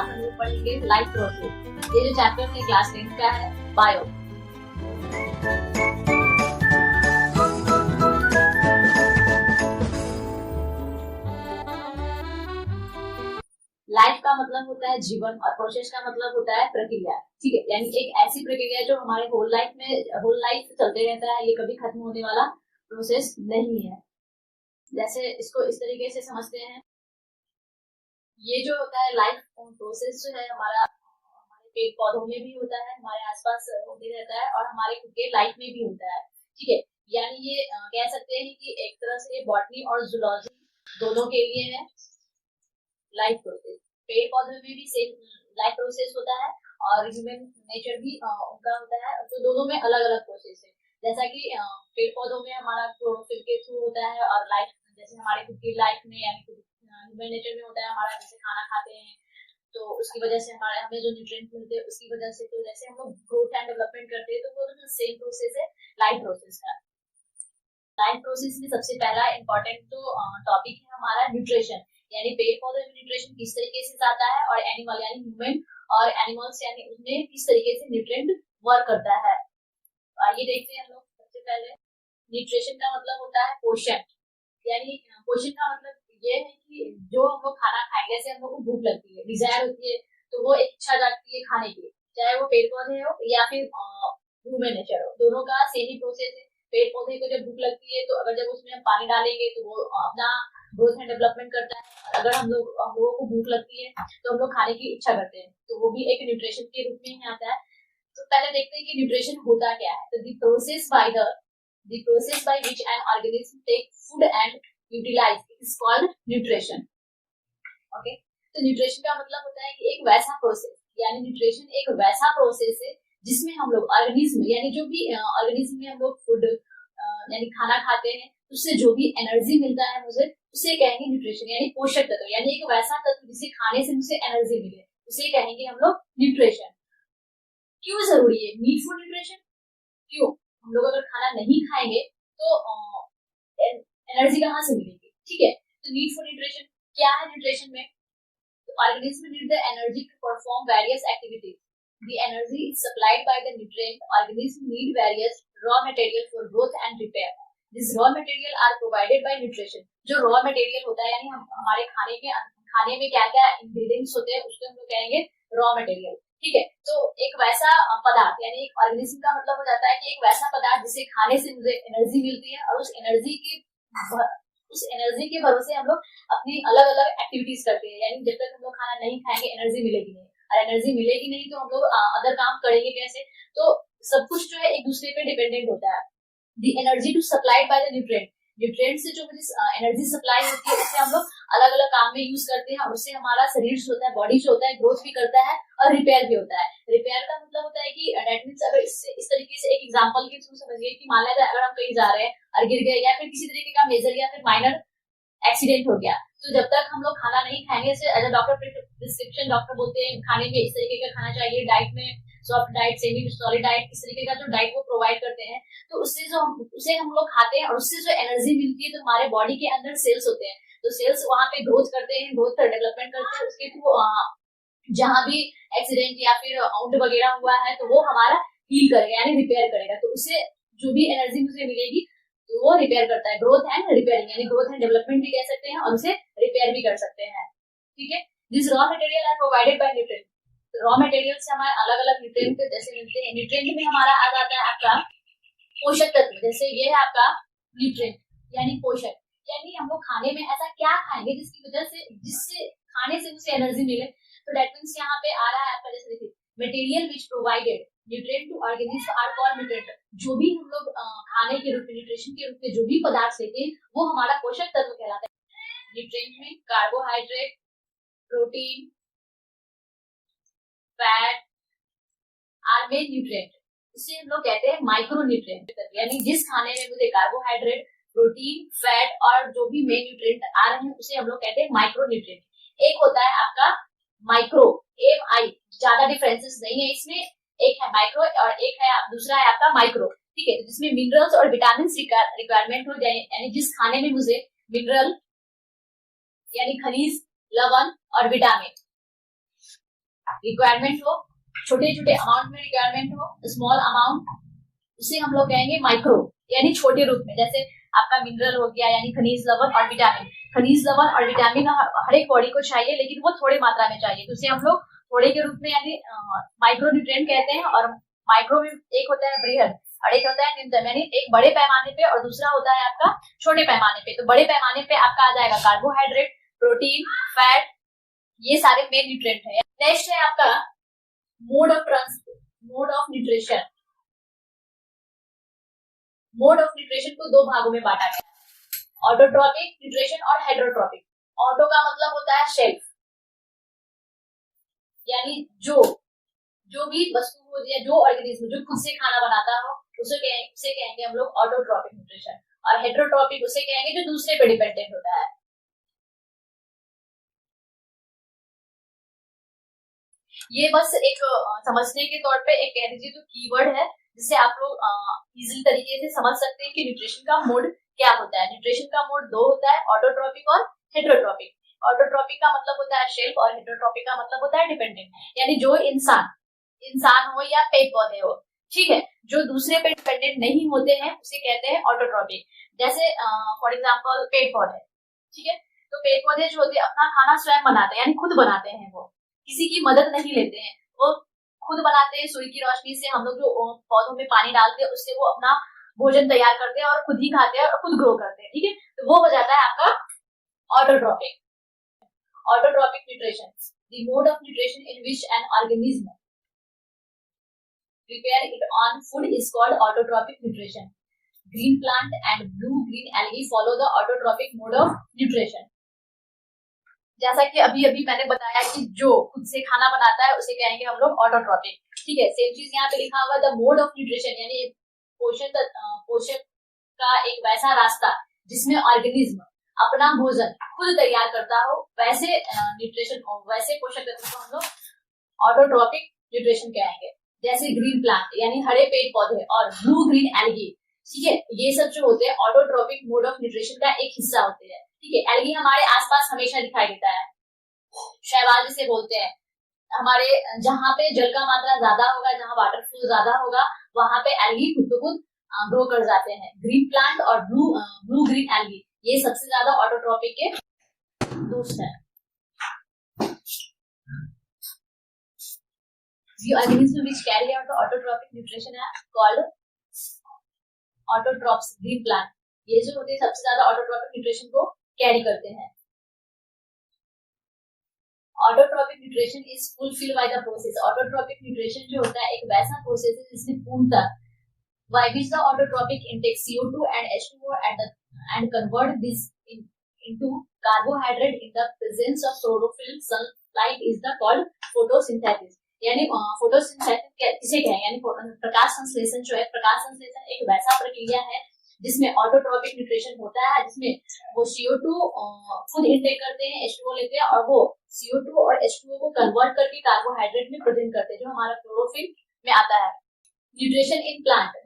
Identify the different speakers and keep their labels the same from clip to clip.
Speaker 1: आज हम लोग पढ़ेंगे लाइफ प्रोसेस। ये जो चैप्टर है क्लास 10 का है, बायो। लाइफ का मतलब होता है जीवन और प्रोसेस का मतलब होता है प्रक्रिया। ठीक है, यानी एक ऐसी प्रक्रिया जो हमारे होल लाइफ चलते रहता है, ये कभी खत्म होने वाला प्रोसेस नहीं है। जैसे इसको इस तरीके से समझते हैं, ये जो होता है लाइफ प्रोसेस जो है हमारे पेड़ पौधों में भी होता है, हमारे आसपास होते रहता है और हमारे खुद के लाइफ में भी होता है। ठीक है, यानी ये कह सकते हैं कि एक तरह से बॉटनी और जूलॉजी दोनों के लिए है लाइफ प्रोसेस। पेड़ पौधों में भी सेम लाइफ प्रोसेस होता है और ह्यूमन नेचर भी उनका होता है, तो दोनों में अलग अलग प्रोसेस है। जैसा कि पेड़ पौधों में हमारा क्लोरोफिल के थ्रू होता है और लाइफ जैसे हमारे खुद की लाइफ में यानी ह्यूमन नेचर में होता है हमारा, जैसे खाना खाते हैं तो उसकी वजह से हमें जो न्यूट्रिएंट मिलते हैं उसकी वजह से, तो जैसे हम लोग ग्रोथ एंड डेवलपमेंट करते हैं तो वो तो सेम प्रोसेस है लाइफ प्रोसेस का। लाइफ प्रोसेस में सबसे पहला इंपॉर्टेंट जो टॉपिक है हमारा न्यूट्रिशन, यानी पेड़ पौधे में न्यूट्रिशन किस तरीके से जाता है और एनिमल यानी ह्यूमन और एनिमल्स यानी उसमें किस तरीके से न्यूट्रिएंट वर्क करता है। आइए देखते हैं हम लोग। सबसे पहले न्यूट्रिशन का मतलब होता है पोषण, यानी पोषण का मतलब ये है कि जो हम लोग खाना खाएंगे, जैसे हम लोग को भूख लगती है, डिजायर होती है, तो वो एक इच्छा जागती है खाने की, चाहे वो पेड़ पौधे हो या फिर ह्यूमन नेचर हो, दोनों का सेम ही प्रोसेस है। पेड़ पौधे को जब भूख लगती है तो अगर जब उसमें हम पानी डालेंगे तो वो अपना ग्रोथ एंड डेवलपमेंट करता है। अगर हम लोगों को भूख लगती है तो हम लोग खाने की इच्छा करते हैं, तो वो भी एक न्यूट्रिशन के रूप में ही आता है। तो पहले देखते हैं कि न्यूट्रिशन होता क्या है। तो the process by which an organism take food and utilize it is called nutrition. Okay, तो न्यूट्रिशन का मतलब होता है कि एक वैसा प्रोसेस, यानी न्यूट्रिशन एक वैसा प्रोसेस है जिसमें हम लोग ऑर्गेनिज्म यानी जो भी ऑर्गेनिज्म में हम लोग फूड यानी खाना खाते हैं, उससे जो भी एनर्जी मिलता है मुझे, उसे कहेंगे न्यूट्रिशन, यानी पोषक तत्व, यानी एक वैसा तत्व जिसे खाने से मुझे एनर्जी मिले, उसे कहेंगे हम लोग न्यूट्रिशन। क्यों जरूरी है नीडफुल न्यूट्रिशन? क्यों? हम लोग अगर खाना नहीं खाएंगे तो एनर्जी कहाँ से मिलेगी? ठीक है, तो नीड फॉर न्यूट्रिशन क्या है? न्यूट्रिशन में organism need the energy to perform various activities. The energy is supplied by the nutrient. Organism need various raw material for growth and repair. These raw material are provided by nutrition. जो raw material होता है यानी हमारे खाने में क्या क्या ingredients होते हैं उसको हम लोग कहेंगे raw material। ठीक है, तो एक वैसा पदार्थ यानी एक ऑर्गेनिज्म का मतलब हो जाता है कि एक वैसा पदार्थ जिसे खाने से मुझे एनर्जी मिलती है और उस एनर्जी के भरोसे हम लोग अपनी अलग अलग एक्टिविटीज करते हैं। यानी जब तक हम लोग खाना नहीं खाएंगे एनर्जी मिलेगी नहीं, और एनर्जी मिलेगी नहीं तो हम लोग अदर काम करेंगे कैसे? तो सब कुछ जो है एक दूसरे पे डिपेंडेंट होता है। The energy to supplied by the nutrient से जो एनर्जी सप्लाई होती है उससे हम लोग अलग अलग काम में यूज करते हैं और उससे हमारा शरीर जो होता है, बॉडी जो होता है, ग्रोथ भी करता है और रिपेयर भी होता है। रिपेयर का मतलब होता है कि डेट मींस अगर इस तरीके से एक एग्जांपल के थ्रू समझिए कि मान लीजिए अगर हम कहीं जा रहे हैं और गिर गए या फिर किसी तरीके का मेजर या फिर माइनर एक्सीडेंट हो गया, तो जब तक हम लोग खाना नहीं खाएंगे, as a doctor prescription doctor बोलते हैं खाने में इस तरीके का खाना चाहिए, डाइट में soft diet, semi solid diet, इस तरीके का जो डाइट वो प्रोवाइड करते हैं, तो उसे हम लोग खाते हैं और उससे जो एनर्जी मिलती है तो हमारे बॉडी के अंदर सेल्स होते हैं, तो सेल्स वहां पे ग्रोथ करते हैं, ग्रोथ डेवलपमेंट करते हैं, उसके थ्रू जहां भी एक्सीडेंट या फिर आउट वगैरह हुआ है तो वो हमारा हील करेगा यानी रिपेयर करेगा, तो उससे जो भी एनर्जी मुझे मिलेगी तो वो रिपेयर करता है। ग्रोथ एंड रिपेयरिंग यानी ग्रोथ एंड डेवलपमेंट भी कह सकते हैं और उसे रिपेयर भी कर सकते हैं। ठीक है, this raw material are provided by nutrient. Raw material से हमारे अलग अलग न्यूट्रिएंट जैसे मिलते हैं। न्यूट्रिएंट में हमारा आ जाता है आपका पोषक तत्व, जैसे ये है आपका न्यूट्रिएंट यानी पोषक, यानी हम लोग खाने में ऐसा क्या खाएंगे जिससे खाने से मुझे एनर्जी मिले, तो दैट मींस यहाँ पे आ रहा है आपका, जैसे देखिए material which provided nutrient to organism are called nutrient. जो भी हम लोग खाने के रूप में न्यूट्रिशन के रूप में जो भी पदार्थ लेते हैं वो हमारा पोषक तत्व कहलाता है। न्यूट्रिएंट में carbohydrate, protein, fat are main nutrient. इसे हम लोग कहते हैं माइक्रो न्यूट्रिएंट, यानी जिस खाने में मुझे कार्बोहाइड्रेट, प्रोटीन, फैट और जो भी मेन न्यूट्रिएंट आ रहे हैं उसे हम लोग कहते हैं माइक्रो न्यूट्रिएंट। एक होता है आपका माइक्रो, MI, ज्यादा डिफरेंसेस नहीं है इसमें, एक है माइक्रो और एक है दूसरा है आपका माइक्रो। ठीक है, जिसमें मिनरल्स और विटामिन रिक्वायरमेंट हो जाए, यानी जिस खाने में मुझे मिनरल यानी खनिज, लवण और विटामिन रिक्वायरमेंट हो, छोटे छोटे अमाउंट में रिक्वायरमेंट हो, स्मॉल अमाउंट, उसे हम लोग कहेंगे माइक्रो, यानी छोटे रूप में। जैसे आपका मिनरल हो गया, यानी खनिज लवण और विटामिन। खनिज लवण और विटामिन हर एक बॉडी को चाहिए, लेकिन वो थोड़े मात्रा में चाहिए, तो उसे हम लोग थोड़े के रूप में यानी माइक्रो न्यूट्रिएंट कहते हैं। और माइक्रो में एक होता है बृहद और एक होता है न्यूनतम, यानी एक बड़े पैमाने पे और दूसरा होता है आपका छोटे पैमाने पे। तो बड़े पैमाने पे आपका आ जाएगा कार्बोहाइड्रेट, प्रोटीन, फैट, ये सारे मेन न्यूट्रिएंट है। नेक्स्ट है आपका mode of nutrition. Mode of nutrition को दो भागों में बांटा गया है, ऑटोट्रॉपिक न्यूट्रिशन और हेटेरोट्रॉपिक। ऑटो का मतलब होता है शेल्फ, यानी जो भी वस्तु हो या जो ऑर्गेनिज्म जो खुद से खाना बनाता हो उसे कहेंगे हम लोग ऑटोट्रॉपिक न्यूट्रिशन। और हेटेरोट्रॉपिक उसे कहेंगे जो दूसरे पे डिपेंडेंट होता है। ये बस एक समझने के तौर पे एक कह दीजिए तो कीवर्ड है, जिससे आप लोग इजीली तरीके से समझ सकते हैं कि न्यूट्रिशन का मोड क्या होता है। न्यूट्रिशन का मोड दो होता है, ऑटोट्रॉपिक और हेटेरोट्रॉपिक। ऑटोट्रॉपिक का मतलब होता है शेल्फ और हेटेरोट्रॉपिक का मतलब होता है डिपेंडेंट, यानी जो इंसान हो या पेड़ पौधे हो, ठीक है, जो दूसरे पे डिपेंडेंट नहीं होते हैं उसे कहते हैं ऑटोट्रॉपिक। जैसे फॉर एग्जांपल पेड़ पौधे, ठीक है, तो पेड़ पौधे जो होते हैं अपना खाना स्वयं बनाते हैं, यानी खुद बनाते हैं, वो किसी की मदद नहीं लेते हैं, वो खुद बनाते हैं। सूर्य की रोशनी से हम लोग जो पौधों में पानी डालते हैं उससे वो अपना भोजन तैयार करते हैं और खुद ही खाते हैं और खुद ग्रो करते हैं, ठीक है। तो वो हो जाता है आपका autotrophic. Autotrophic nutrition, the mode of nutrition in which an organism prepare it on food is called autotrophic nutrition. Green plant and blue-green algae follow the autotrophic mode of nutrition. जैसा कि अभी मैंने बताया कि जो खुद से खाना बनाता है उसे कहेंगे हम लोग ऑटोट्रॉपिक, ठीक है। सेम चीज यहाँ पे लिखा हुआ द मोड ऑफ न्यूट्रिशन, यानी पोषक का एक वैसा रास्ता जिसमें ऑर्गेनिज्म अपना भोजन खुद तैयार करता हो, वैसे न्यूट्रिशन वैसे पोषक तत्व को हम लोग ऑटोट्रॉपिक न्यूट्रिशन कहेंगे। जैसे ग्रीन प्लांट यानी हरे पेड़ पौधे और ब्लू ग्रीन एल्गी, ठीक है, ये सब जो होते हैं ऑटोट्रॉपिक मोड ऑफ न्यूट्रिशन का एक हिस्सा होते हैं, ठीक है। एल्गी हमारे आसपास हमेशा दिखाई देता है, शैवाल जिसे बोलते हैं। हमारे जहाँ पे जल का मात्रा ज्यादा होगा, जहाँ वाटर फ्लो ज्यादा होगा, वहां पे एल्गी खुद को खुद ग्रो कर जाते हैं। ग्रीन प्लांट और ब्लू ग्रीन एल्गी ये सबसे ज्यादा ऑटोट्रॉपिक के दोस्त है। The organisms which carry out the autotrophic nutrition are called autotrophs. Green plant ये जो होते हैं सबसे ज्यादा ऑटोट्रॉपिक न्यूट्रिशन को कैरी करते हैं। Autotrophic nutrition is fulfil by the process. Autotrophic nutrition जो होता है एक वैसा प्रोसेस है जिसमें पूर्णतः by which the autotrophic intake CO2 and H2O and convert this into carbohydrate in the presence of chlorophyll. Sunlight is the called photosynthesis. यानी photosynthesis किसे कहें, यानी प्रकाश संश्लेषण जो है, प्रकाश संश्लेषण एक वैसा प्रक्रिया है जिसमें ऑटोट्रॉपिक न्यूट्रिशन होता है, जिसमें वो CO2 खुद इनटेक करते हैं, H2O लेते हैं और वो CO2 और H2O को कन्वर्ट करके कार्बोहाइड्रेट में प्रेजेंट करते हैं जो हमारा क्लोरोफिल में आता है। न्यूट्रिशन इन प्लांट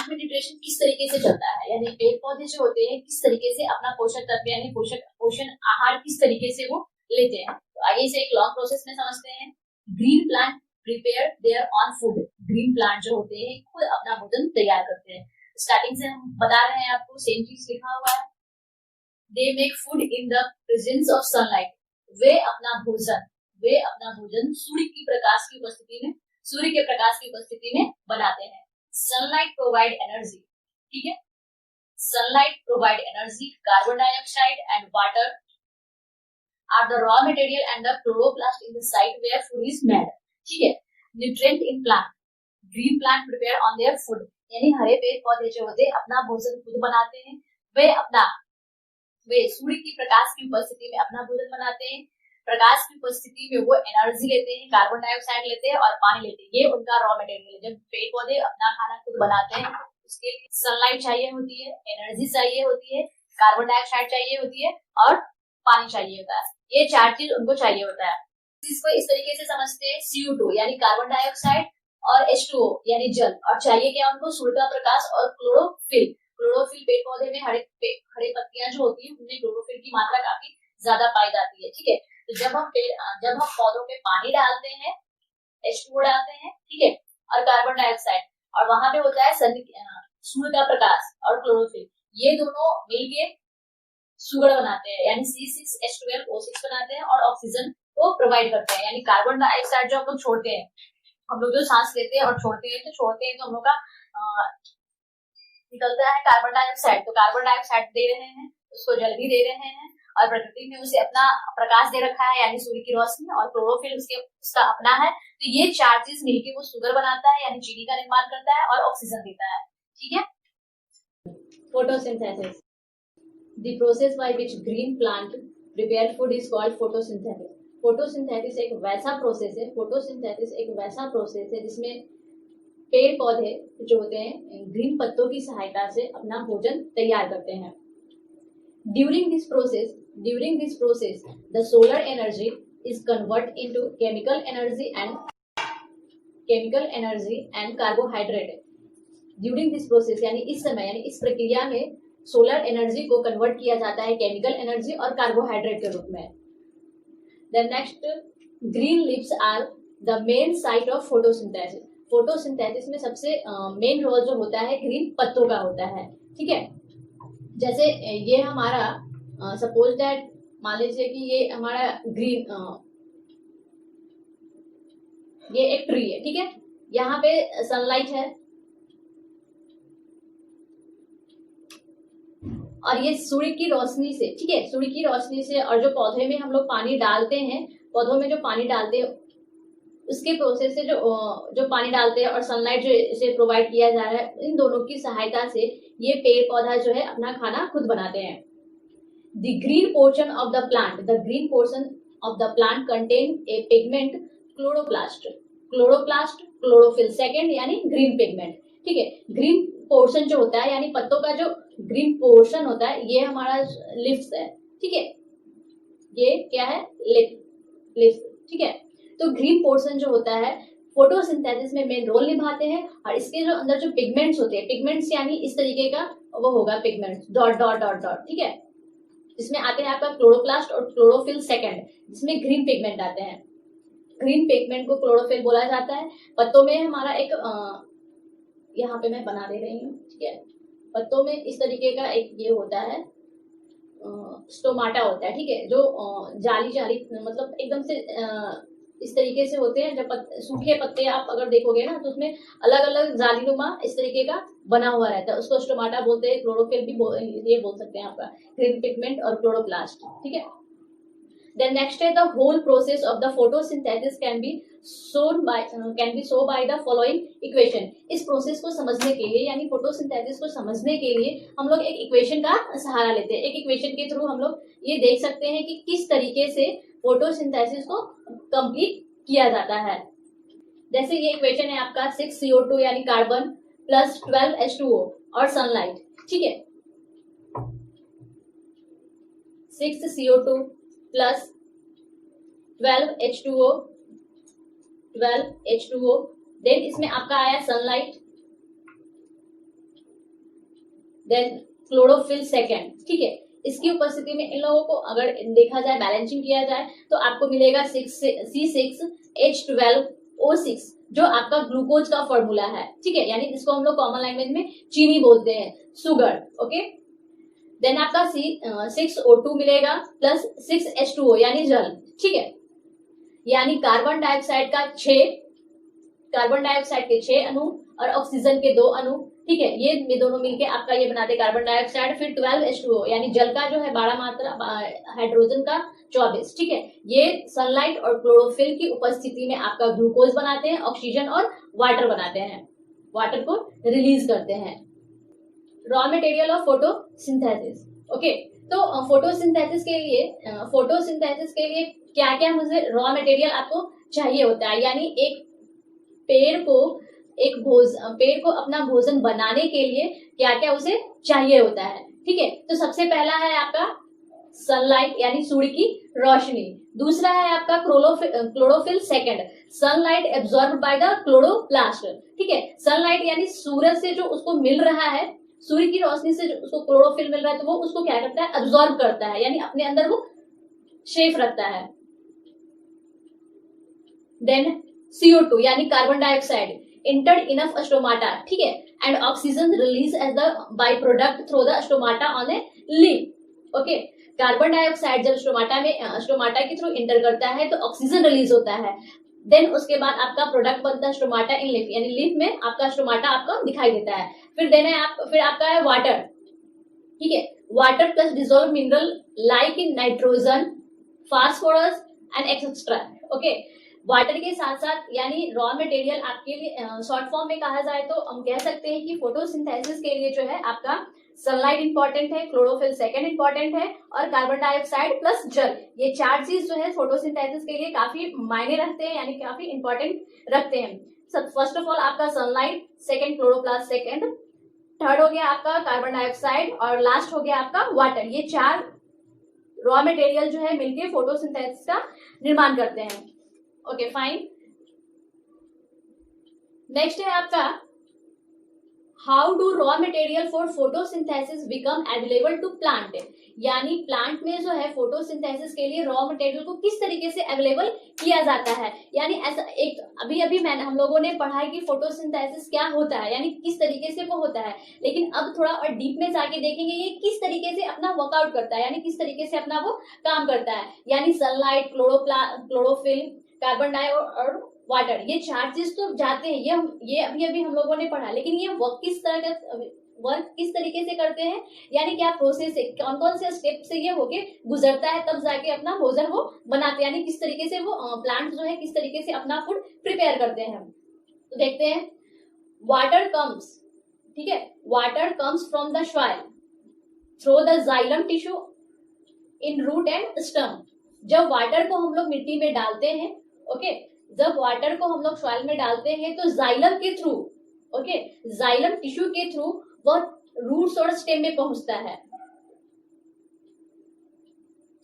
Speaker 1: में न्यूट्रिशन किस तरीके से चलता है, यानी पेड़ पौधे जो होते हैं किस तरीके से अपना पोषक तत्व यानी पोषण आहार किस तरीके से वो लेते हैं। तो आगे से एक लॉन्ग प्रोसेस में समझते हैं। Green plant prepare their on food. Green plant जो होते हैं खुद अपना भोजन तैयार करते हैं। स्टार्टिंग से हम बता रहे हैं आपको, सेम चीज लिखा हुआ है। They make food in the presence of sunlight. वे अपना भोजन सूर्य के प्रकाश की उपस्थिति में बनाते हैं। सनलाइट प्रोवाइड एनर्जी, ठीक है, sunlight provide energy. Carbon dioxide and water are the raw material and the chloroplast in the site where food is made, ठीक है। Nutrient in plant, green plant prepare on their food, यानी हरे पेड़ पौधे जो होते हैं अपना भोजन खुद बनाते हैं। वे सूर्य की प्रकाश की उपस्थिति में अपना भोजन बनाते हैं। प्रकाश की उपस्थिति में वो एनर्जी लेते हैं, कार्बन डाइऑक्साइड लेते हैं और पानी लेते हैं, ये उनका रॉ मटेरियल है। जब पेड़ पौधे अपना खाना खुद बनाते हैं उसके लिए सनलाइट चाहिए होती है, एनर्जी चाहिए होती है, कार्बन डाइऑक्साइड चाहिए होती है और पानी चाहिए होता है। ये चार चीज उनको चाहिए होता है। इसको इस तरीके से समझते हैं, CO2 यानी कार्बन डाइऑक्साइड और H2O यानी जल, और चाहिए क्या उनको, सूर्य का प्रकाश और क्लोरोफिल। क्लोरोफिल पेड़ पौधे में हरे पत्तियां जो होती है उनमें क्लोरोफिल की मात्रा काफी ज्यादा पाई जाती है, ठीक है। तो जब हम पौधों में पानी डालते हैं H2O डालते हैं, ठीक है, और कार्बन डाइऑक्साइड, और वहां पे होता है सूर्य का प्रकाश और क्लोरोफिल, ये दोनों मिलके सुगड़ बनाते हैं, यानी C6H12O6 बनाते हैं और ऑक्सीजन को प्रोवाइड करते हैं। यानी कार्बन डाइऑक्साइड जो हम लोग छोड़ते हैं, हम लोग जो सांस लेते हैं और छोड़ते हैं तो हम लोग का निकलता है कार्बन डाइऑक्साइड, तो कार्बन डाइऑक्साइड दे रहे हैं, उसको जल भी दे रहे हैं, और प्रकृति ने उसे अपना प्रकाश दे रखा है, यानी सूर्य की रोशनी, और क्लोरोफिल उसका अपना है। तो ये चार चीज मिलके वो शुगर बनाता है, यानी चीनी का निर्माण करता है और ऑक्सीजन देता है, ठीक है। Photosynthesis, the process by which green plant prepare food is called photosynthesis. Photosynthesis एक वैसा प्रोसेस है, फोटोसिंथेसिस एक वैसा प्रोसेस है जिसमें पेड़ पौधे जो होते हैं ग्रीन पत्तों की सहायता से अपना भोजन तैयार करते हैं। During this process, the solar energy is converted into chemical energy and carbohydrate. During this process, यानी इस समय, यानी इस प्रक्रिया में सोलर एनर्जी को कन्वर्ट किया जाता है केमिकल एनर्जी और कार्बोहाइड्रेट के रूप में। The next, green leaves are the main site of photosynthesis. Photosynthesis में सबसे मेन रोल जो होता है ग्रीन पत्तों का होता है, ठीक है। जैसे ये हमारा सपोज दैट, मान लीजिए कि ये हमारा ग्रीन ये एक ट्री है, ठीक है, यहाँ पे सनलाइट है और ये सूर्य की रोशनी से, ठीक है, सूर्य की रोशनी से, और जो पौधे में हम लोग पानी डालते हैं, पौधों में जो पानी डालते हैं उसके प्रोसेस से जो पानी डालते हैं और सनलाइट जो इसे प्रोवाइड किया जा रहा है, इन दोनों की सहायता से ये पेड़ पौधा जो है अपना खाना खुद बनाते हैं। The green portion of the plant contain a pigment chloroplast, chlorophyll second, यानी ग्रीन पिगमेंट, ठीक है। ग्रीन पोर्शन जो होता है, यानी पत्तों का जो ग्रीन पोर्शन होता है, ये हमारा लिफ्स है, ठीक है, ये क्या है, लिफ्स, ठीक है। तो ग्रीन पोर्शन जो होता है फोटोसिंथेसिस में मेन रोल निभाते हैं, और इसके जो अंदर जो पिगमेंट्स होते हैं, पिगमेंट्स यानी इस तरीके का वो होगा pigments, dot dot dot dot, ठीक है। इसमें आते हैं आपका क्लोरोप्लास्ट और क्लोरोफिल सेकेंड, जिसमें ग्रीन पिगमेंट आते हैं। ग्रीन पिगमेंट को क्लोरोफिल बोला जाता है। पत्तों में हमारा एक यहाँ पे मैं बना दे रही हूँ, ठीक है। पत्तों में इस तरीके का एक ये होता है स्टोमाटा होता है, ठीक है, जो जाली मतलब एकदम से इस तरीके से होते हैं। जब सूखे पत्ते आप अगर देखोगे ना, तो उसमें अलग अलग जालीनुमा इस तरीके का बना हुआ रहता है, उसको स्टोमाटा बोलते हैं। क्लोरोफिल भी ये बोल सकते हैं आपका, ग्रीन पिगमेंट और क्लोरोप्लास्ट, ठीक है। Then next है, the whole process of the photosynthesis can be shown by the following equation. इस प्रोसेस को समझने के लिए, यानी फोटोसिंथेसिस को समझने के लिए हम लोग एक इक्वेशन का सहारा लेते हैं। एक इक्वेशन के थ्रू हम लोग ये देख सकते हैं कि किस तरीके से फोटोसिंथेसिस को कंप्लीट किया जाता है। जैसे ये इक्वेशन है आपका 6CO2 यानी कार्बन प्लस 12H2O और सनलाइट, ठीक है। 6CO2 प्लस 12H2O, देन इसमें आपका आया सनलाइट, देन क्लोरोफिल सेकेंड, ठीक है। इसकी उपस्थिति में इन लोगों को अगर देखा जाए, बैलेंसिंग किया जाए, तो आपको मिलेगा C6H12O6, जो आपका ग्लूकोज का फॉर्मूला है, ठीक है, यानी इसको हम लोग कॉमन लैंग्वेज में चीनी बोलते हैं, सुगर, ओके। देन आपका 6O2 मिलेगा प्लस 6H2O यानी जल, ठीक है, यानी कार्बन डाइऑक्साइड के 6 अणु और ऑक्सीजन के 2 अणु, ठीक है। ये दोनों मिलके आपका ये बनाते कार्बन डाइऑक्साइड। फिर 12H2O यानी जल का जो है 12 मात्रा, हाइड्रोजन का 24, ठीक है। ये सनलाइट और क्लोरोफिल की उपस्थिति में आपका ग्लूकोज बनाते हैं, ऑक्सीजन और वाटर बनाते हैं, वाटर को रिलीज करते हैं। Raw material of photosynthesis, okay. तो फोटोसिंथेसिस के लिए क्या क्या मुझे रॉ मटेरियल आपको चाहिए होता है, यानी एक पेड़ को अपना भोजन बनाने के लिए क्या क्या उसे चाहिए होता है, ठीक है। तो सबसे पहला है आपका सनलाइट यानी सूर्य की रोशनी। दूसरा है आपका chlorophyll second, sunlight absorb by the chloroplast, ठीक है। सनलाइट यानी सूरज से जो उसको मिल रहा है, सूर्य की रोशनी से जो उसको क्लोरोफिल मिल रहा है, तो वो उसको क्या करता है, एब्जॉर्ब करता है, यानी अपने अंदर वो शेफ रखता है। देन CO2 यानी carbon dioxide entered enough stomata, ठीक है, and oxygen released as the byproduct through the stomata on a leaf. Okay, carbon dioxide जब स्टोमाटा के थ्रू इंटर करता है तो ऑक्सीजन रिलीज होता है, देन उसके बाद आपका प्रोडक्ट बनता है स्टोमाटा इन लीफ, यानी लीफ में आपका स्टोमाटा आपको दिखाई देता है। फिर आपका है वाटर, ठीक है, water plus dissolve mineral like in nitrogen, phosphorus and etcetera. Okay, water के साथ साथ यानी रॉ मटेरियल आपके लिए शॉर्ट फॉर्म में कहा जाए तो हम कह सकते हैं कि फोटोसिंथेसिस के लिए जो है आपका सनलाइट इंपॉर्टेंट है, क्लोरोफिल सेकंड इंपॉर्टेंट है, और कार्बन डाइऑक्साइड प्लस जल, ये चार चीज जो है फोटोसिंथेसिस के लिए काफी मायने रखते हैं, यानी काफी इंपॉर्टेंट रखते हैं। सब फर्स्ट ऑफ ऑल आपका sunlight, second chloroplast second, third हो गया आपका कार्बन डाइऑक्साइड, और लास्ट हो गया आपका वाटर। ये चार रॉ मटेरियल जो है मिलकर फोटोसिंथेसिस का निर्माण करते हैं। ओके फाइन, नेक्स्ट है आपका how do raw material for photosynthesis become available to plant, यानी प्लांट में जो है फोटोसिंथेसिस के लिए रॉ मटेरियल को किस तरीके से अवेलेबल किया जाता है। यानी ऐसा एक अभी हम लोगों ने पढ़ा है कि फोटोसिंथेसिस क्या होता है, यानी किस तरीके से वो होता है, लेकिन अब थोड़ा और डीप में जाके देखेंगे ये किस तरीके से अपना वर्कआउट करता है, यानी किस तरीके से अपना वो काम करता है। यानी सनलाइट, क्लोरोफिल, कार्बन डाइऑक्साइड और वाटर, ये चार चीज तो जाते हैं, ये अभी हम लोगों ने पढ़ा, लेकिन ये वर्क किस तरीके से करते हैं, यानी क्या प्रोसेस है, कौन कौन से स्टेप से ये होके गुजरता है, तब जाके अपना भोजन वो बनाते हैं, यानी किस तरीके से वो प्लांट जो है किस तरीके से अपना फूड प्रिपेयर करते हैं। तो देखते हैं, वाटर कम्स, ठीक है, water comes from the soil through the xylem tissue in root and stem. जब वाटर को हम लोग मिट्टी में डालते हैं, ओके, जब वाटर को हम लोग सॉइल में डालते हैं तो जाइलम के थ्रू, ओके, जाइलम टिश्यू के थ्रू वो रूट्स और स्टेम में पहुंचता है,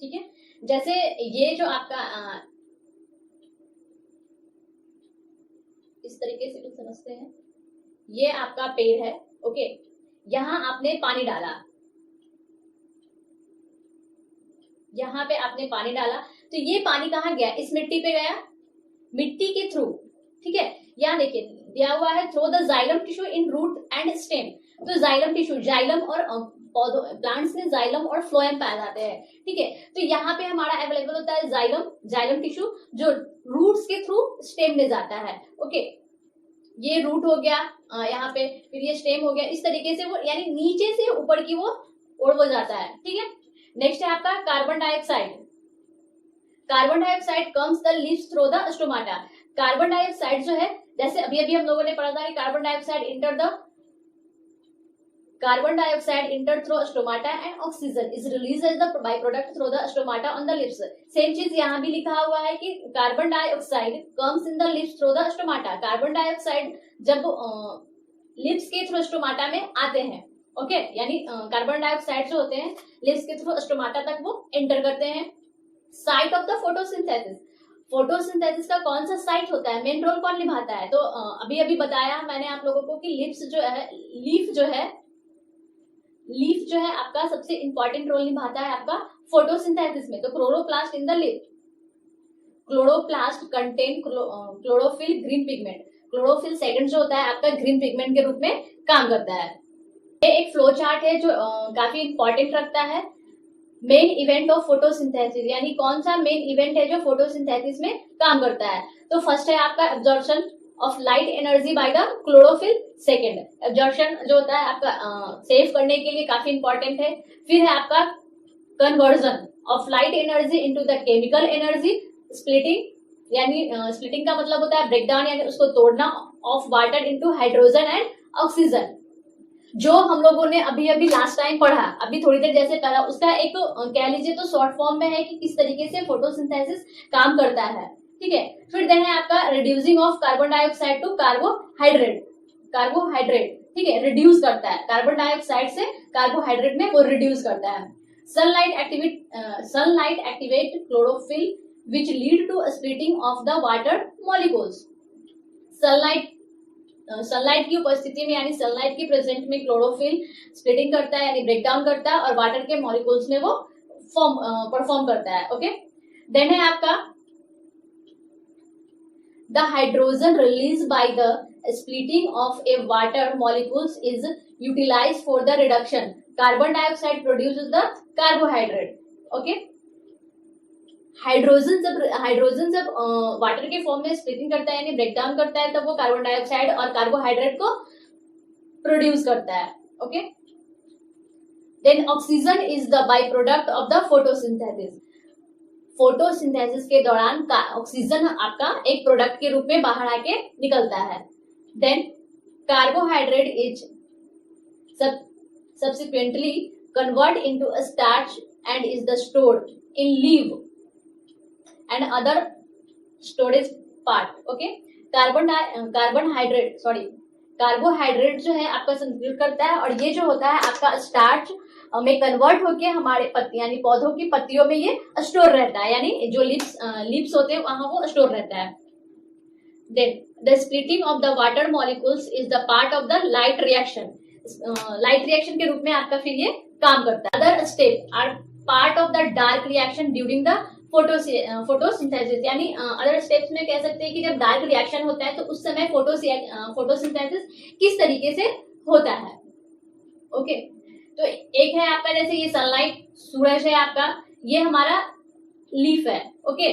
Speaker 1: ठीक है। जैसे ये जो आपका इस तरीके से कुछ समझते हैं, ये आपका पेड़ है, ओके, यहां आपने पानी डाला, यहां पे आपने पानी डाला, तो ये पानी कहाँ गया, इस मिट्टी पे गया, मिट्टी के थ्रू, ठीक है। यहाँ देखिए दिया हुआ है through the xylem tissue in root and stem, तो जाइलम टिश्यू, जाइलम और पौधों प्लांट्स में जाइलम और फ्लोएम पाए जाते हैं, ठीक है। तो यहाँ पे हमारा अवेलेबल होता है जाइलम टिश्यू जो रूट्स के थ्रू स्टेम में जाता है, ओके, ये रूट हो गया यहाँ पे, फिर ये स्टेम हो गया, इस तरीके से वो यानी नीचे से ऊपर की वो ओर वो जाता है, ठीक है। नेक्स्ट है आपका carbon dioxide, carbon dioxide comes the leaves through the stomata. Carbon dioxide जो है, जैसे अभी हम लोगों ने पढ़ा था कि carbon dioxide enter through stomata and oxygen is release as the by product through the stomata on the leaves. Same चीज यहाँ भी लिखा हुआ है कि carbon dioxide comes in the leaves through the stomata. Carbon dioxide जब leaves के थ्रू स्टोमाटा में आते हैं, ओके, यानी कार्बन डाइऑक्साइड जो होते हैं लिप्स के थ्रू स्टोमाटा तक वो एंटर करते हैं। Site of the photosynthesis, photosynthesis का कौन सा साइट होता है, मेन रोल कौन निभाता है, तो अभी बताया मैंने आप लोगों को कि लीफ जो है आपका सबसे इंपॉर्टेंट रोल निभाता है आपका फोटोसिंथेसिस में। तो chloroplast in the leaf, chloroplast contain chlorophyll green pigment, chlorophyll second जो होता है आपका ग्रीन पिगमेंट के रूप में काम करता है। ये एक फ्लो चार्ट है जो काफी इंपॉर्टेंट रखता है। मेन इवेंट ऑफ फोटोसिंथेसिस, यानी कौन सा मेन इवेंट है जो फोटोसिंथेसिस में काम करता है। तो फर्स्ट है आपका absorption of light energy by the chlorophyll second, absorption जो होता है आपका सेव करने के लिए काफी इंपॉर्टेंट है। फिर है आपका conversion of light energy into the chemical energy, splitting, यानी स्प्लिटिंग का मतलब होता है ब्रेकडाउन, यानी उसको तोड़ना, of water into hydrogen and oxygen, जो हम लोगों ने अभी लास्ट टाइम पढ़ा, अभी थोड़ी देर जैसे पढ़ा, उसका एक कह लीजिए तो शॉर्ट फॉर्म में है कि किस तरीके से फोटोसिंथेसिस काम करता है, ठीक है। फिर देन है आपका reducing of carbon dioxide to carbohydrate, ठीक है, रिड्यूस करता है कार्बन डाइऑक्साइड से कार्बोहाइड्रेट में वो रिड्यूस करता है। Sunlight activate chlorophyll which lead to splitting of the water molecules. Sunlight की उपस्थिति में यानी सनलाइट की प्रेजेंट में क्लोरोफिल स्प्लिटिंग करता है यानी ब्रेकडाउन करता है और वाटर के मॉलिक्यूल्स में वो परफॉर्म करता है, ओके। देन है आपका The hydrogen released by the splitting of a water molecules is utilized for the reduction. Carbon dioxide produces the carbohydrate. Okay. Hydrogen जब वाटर के फॉर्म में स्प्लिटिंग करता है यानी ब्रेक डाउन करता है तब वो कार्बन डाइऑक्साइड और कार्बोहाइड्रेट को प्रोड्यूस करता है. Okay. Then oxygen is the by product of the photosynthesis. Photosynthesis के दौरान ऑक्सीजन आपका एक प्रोडक्ट के रूप में बाहर आके निकलता है. Then carbohydrate is subsequently convert into a starch and is the stored in leaf and other storage part. Okay. Carbohydrate जो है आपका संतुलित करता है और ये जो होता है आपका स्टार्च में कन्वर्ट होके हमारे पत्ती यानी पौधों की पत्तियों में ये स्टोर रहता है यानी जो लिप्स होते हैं वहां वो स्टोर रहता है. Then the splitting of the water molecules is the part of the light reaction. Light reaction के रूप में आपका फिर ये काम करता है. Other step are part of the dark reaction during the photosynthesis. यानी अदर स्टेप्स में कह सकते हैं कि जब डार्क रिएक्शन होता है तो उस समय फोटोसिंथेसिस किस तरीके से होता है. ओके. तो एक है आपका जैसे ये सनलाइट, सूरज है आपका, ये हमारा लीफ है. ओके.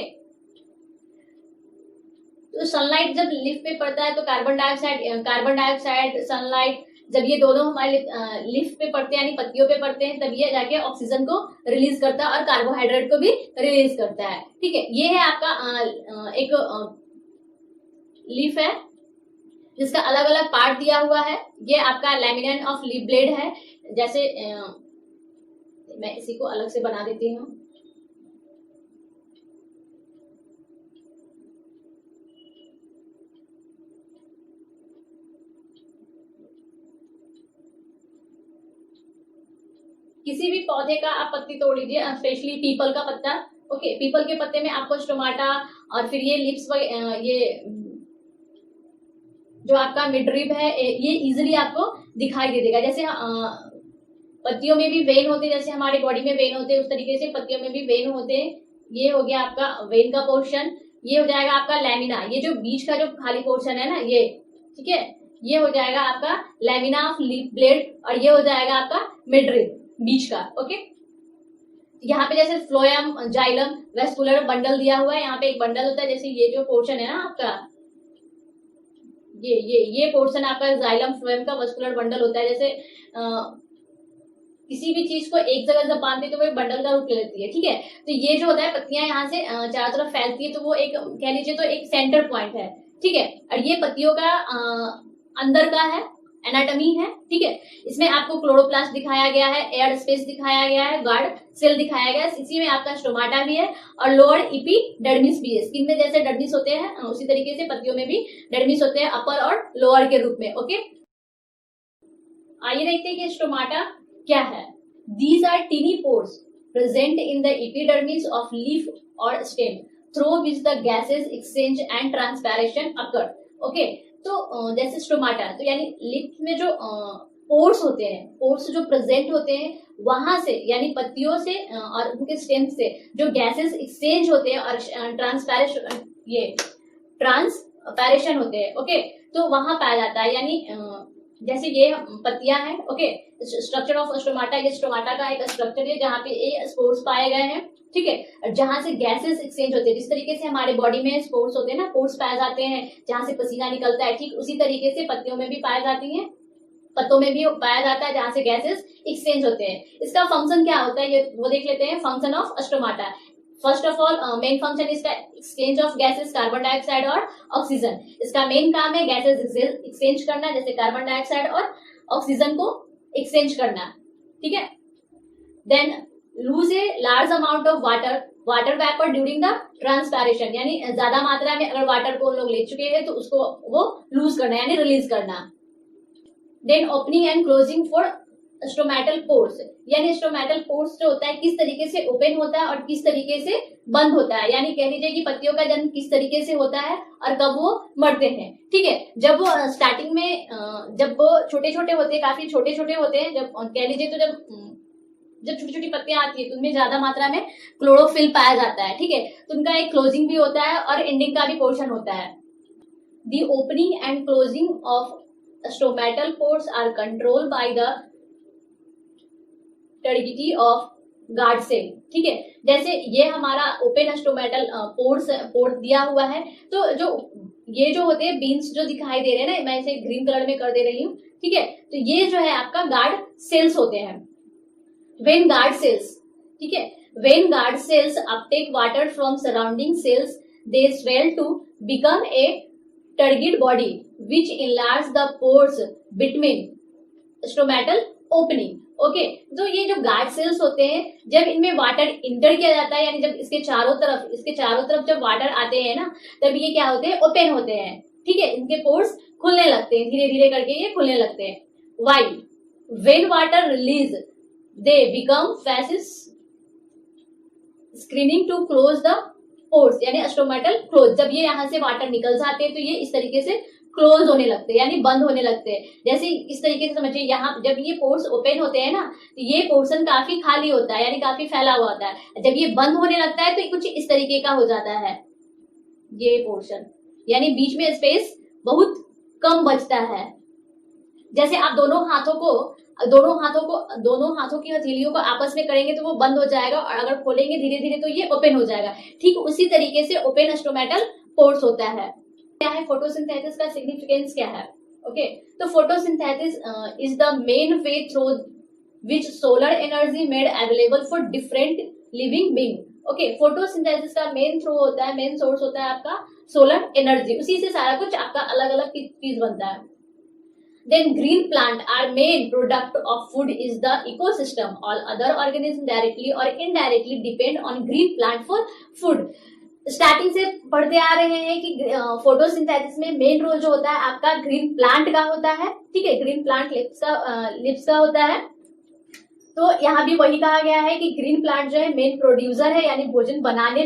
Speaker 1: तो सनलाइट जब लीफ पे पड़ता है तो कार्बन डाइऑक्साइड सनलाइट जब ये दोनों हमारे लीफ पे पड़ते हैं यानी पत्तियों पे पड़ते हैं तब ये जाके ऑक्सीजन को रिलीज करता है और कार्बोहाइड्रेट को भी रिलीज करता है. ठीक है. ये है आपका एक लीफ है जिसका अलग अलग पार्ट दिया हुआ है. ये आपका लैमिनन ऑफ लीफ ब्लेड है. जैसे मैं इसी को अलग से बना देती हूँ. किसी भी पौधे का आप पत्ती तोड़ लीजिए, स्पेशली पीपल का पत्ता. ओके. पीपल के पत्ते में आपको स्टोमाटा और फिर ये लिप्स ये जो आपका मिडरिब है ये इजीली आपको दिखाई दे देगा. जैसे पत्तियों में भी वेन होते हैं, जैसे हमारी बॉडी में वेन होते हैं उस तरीके से पत्तियों में भी वेन होते हैं. ये हो गया आपका वेन का पोर्शन. ये हो जाएगा आपका लैमिना. ये जो बीच का जो खाली पोर्शन है ना ये, ठीक है, ये हो जाएगा आपका लैमिना ऑफ लीफ ब्लेड और ये हो जाएगा आपका मिडरिब बीच का. ओके. यहाँ पे जैसे फ्लोएम, जाइलम, वेस्कुलर बंडल दिया हुआ है. यहाँ पे एक बंडल होता है. जैसे ये जो पोर्शन है ना आपका ये पोर्शन आपका जाइलम फ्लोएम का वेस्कुलर बंडल होता है. जैसे किसी भी चीज को एक जगह जब बांधते तो वो बंडल का रूप ले लेती है. ठीक है. तो ये जो होता है पत्तियां यहाँ से चारों तरफ फैलती है तो वो एक कह लीजिए तो एक सेंटर पॉइंट है. ठीक है. और ये पत्तियों का अंदर का है, एनाटॉमी है. ठीक है. इसमें आपको क्लोरोप्लास्ट दिखाया गया है, एयर स्पेस दिखाया गया है, गार्ड सेल दिखाया गया है. इसी में आपका स्टोमाटा भी है और लोअर एपिडर्मिस भी है. स्किन में जैसे डर्मिस होते हैं उसी तरीके से पत्तियों में भी डर्मिस होते हैं, अपर और लोअर के रूप में. ओके. आइए देखते हैं कि स्टोमाटा क्या है. These are tiny pores present in the epidermis of leaf और stem through which the gases exchange and transpiration occur. Okay. तो जैसे स्टोमाटा तो यानी लिप में जो पोर्स होते हैं, पोर्स जो प्रेजेंट होते हैं वहां से यानी पत्तियों से और उनके स्टेम से जो गैसेस एक्सचेंज होते हैं और ट्रांसपैरेशन होते हैं. ओके. तो वहां पाया जाता है. यानी जैसे ये पत्तियां हैं. ओके. स्ट्रक्चर ऑफ स्टोमाटा, ये स्टोमाटा का एक स्ट्रक्चर है जहाँ पे ये स्पोर्स पाए गए हैं. ठीक है. जहां से गैसेस एक्सचेंज होते हैं, जिस तरीके से हमारे बॉडी में स्पोर्स होते हैं ना, पोर्स पाए जाते हैं जहां से पसीना निकलता है, ठीक उसी तरीके से पत्तियों में भी पाए जाती हैं, पत्तों में भी पाया जाता है जहां से गैसेस एक्सचेंज होते हैं. इसका फंक्शन क्या होता है ये वो देख लेते हैं. Function of stomata. First of all main function इसका exchange of gases, carbon dioxide और ऑक्सीजन. इसका मेन काम है गैसेस एक्सचेंज करना, जैसे कार्बन डाइऑक्साइड और ऑक्सीजन को एक्सचेंज करना. ठीक है. Then lose a large amount of water vapour during the transpiration. यानी ज्यादा मात्रा में अगर वाटर को लोग ले चुके हैं तो उसको वो लूज करना यानी रिलीज करना. Then opening and closing for stomatal pores. यानी स्टोमेटल पोर्स जो होता है किस तरीके से ओपन होता है और किस तरीके से बंद होता है. यानी कह लीजिए कि पत्तियों का जन्म किस तरीके से होता है और कब वो मरते हैं. ठीक है. जब वो स्टार्टिंग में जब वो छोटे छोटे होते हैं, काफी छोटे छोटे होते हैं, जब कह लीजिए तो जब छोटी छोटी पत्तियां आती है तो उनमें ज्यादा मात्रा में क्लोरोफिल पाया जाता है. ठीक है. तो उनका एक क्लोजिंग भी होता है और एंडिंग का भी पोर्शन होता है. The opening and closing of stomatal pores are controlled by the turbidity of guard cell. ठीक है, जैसे ये हमारा ओपन स्टोमेटल पोर्ट दिया हुआ है, तो जो ये जो होते हैं बीन्स जो दिखाई दे रहे हैं ना, मैं इसे ग्रीन कलर में कर दे रही हूँ। ठीक है, तो ये जो है आपका गार्ड सेल्स होते हैं, वेन गार्ड सेल्स। ठीक है, when guard cells uptake water from surrounding cells, they swell to become a turgid body which enlarge the pores between stomatal opening. Okay, तो ये जो गार्ड सेल्स होते हैं, जब इनमें वाटर इंटर किया जाता है, यानी जब इसके चारों तरफ जब वाटर आते हैं ना, तब ये क्या होते हैं, ओपन होते हैं। ठीक है, इनके पोर्स खुलने लगते हैं, धीरे धीरे करके ये खुलने लगते हैं। While when water release they become फैसिस screening to close the pores, यानी स्टोमेटल क्लोज। जब ये यहाँ से वाटर निकल जाते हैं तो ये इस तरीके से क्लोज होने लगते हैं, यानी बंद होने लगते हैं। जैसे इस तरीके से समझिए, यहाँ जब ये पोर्स ओपन होते हैं ना, तो ये पोर्शन काफी खाली होता है, यानी काफी फैला हुआ होता है। जब ये बंद होने लगता है तो कुछ इस तरीके का हो जाता है ये पोर्शन, यानी बीच में स्पेस बहुत कम बचता है। जैसे आप दोनों हाथों की हथेलियों को आपस में करेंगे तो वो बंद हो जाएगा, और अगर खोलेंगे धीरे धीरे तो ये ओपन हो जाएगा। ठीक उसी तरीके से ओपन स्टोमेटल पोर्स होता है। क्या है फोटोसिंथेसिस का सिग्निफिकेंस क्या है? ओके, तो photosynthesis is the main way through which solar energy made available for different living being. Okay, photosynthesis का मेन सोर्स होता है आपका सोलर एनर्जी, उसी से सारा कुछ आपका अलग अलग चीज बनता है। Then green plant are main product of food is the ecosystem. All other organisms directly or indirectly depend on green plant for food. Starting से पढ़ते आ रहे हैं कि फोटोसिंथेसिस में मेन रोल जो होता है आपका ग्रीन प्लांट का होता है। ठीक है, ग्रीन प्लांट लिप्स का होता है। तो यहाँ भी वही कहा गया है कि ग्रीन प्लांट जो है मेन प्रोड्यूसर है, यानी भोजन बनाने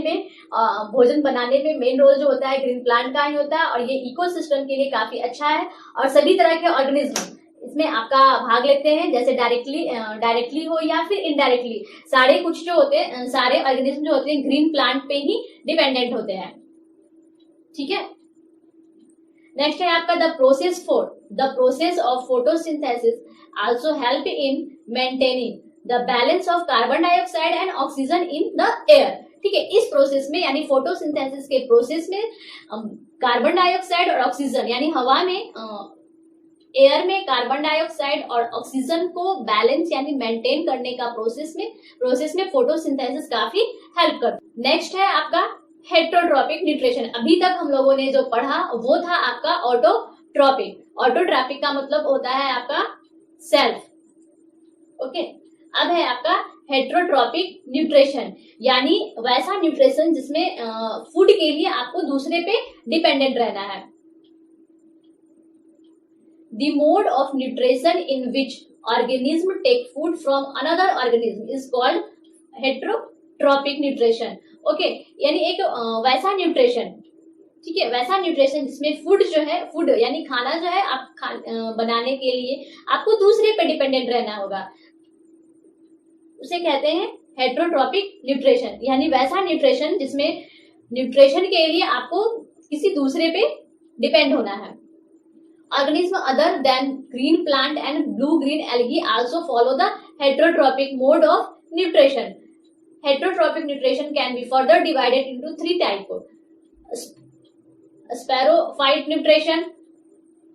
Speaker 1: में मेन रोल जो होता है ग्रीन प्लांट का ही होता है, और ये इकोसिस्टम के लिए काफी अच्छा है। और सभी तरह के ऑर्गेनिज्म इसमें आपका भाग लेते हैं, जैसे डायरेक्टली हो या फिर इनडायरेक्टली। सारे ऑर्गेनिज्म जो होते हैं ग्रीन प्लांट पे ही डिपेंडेंट होते हैं। ठीक है, नेक्स्ट है आपका the process of photosynthesis also help in maintaining the balance of carbon dioxide and oxygen in the air. ठीक है, इस प्रोसेस में यानी फोटोसिंथेसिस के प्रोसेस में कार्बन डाइऑक्साइड और ऑक्सीजन, यानी हवा में एयर में कार्बन डाइऑक्साइड और ऑक्सीजन को बैलेंस यानी मेंटेन करने का प्रोसेस में फोटोसिंथेसिस काफी हेल्प करता है। नेक्स्ट है आपका हेटरोट्रॉपिक न्यूट्रिशन। अभी तक हम लोगों ने जो पढ़ा वो था आपका ऑटोट्रॉपिक का मतलब होता है आपका सेल्फ। ओके, अब है आपका हेटरोट्रॉपिक न्यूट्रिशन, यानी वैसा न्यूट्रिशन जिसमें फूड के लिए आपको दूसरे पे डिपेंडेंट रहना है। The mode of nutrition in which organism take food from another organism is called heterotrophic nutrition. Okay, यानी एक वैसा न्यूट्रिशन, ठीक है, वैसा न्यूट्रिशन जिसमें फूड यानी खाना जो है आप बनाने के लिए आपको दूसरे पे डिपेंडेंट रहना होगा, उसे कहते हैं हेटरोट्रॉपिक न्यूट्रिशन। यानी वैसा न्यूट्रिशन जिसमें न्यूट्रिशन के लिए आपको किसी दूसरे पे डिपेंड होना है। Organism other than green plant and blue-green algae also follow the heterotrophic mode of nutrition. Heterotrophic nutrition can be further divided into three types: sporophyte nutrition,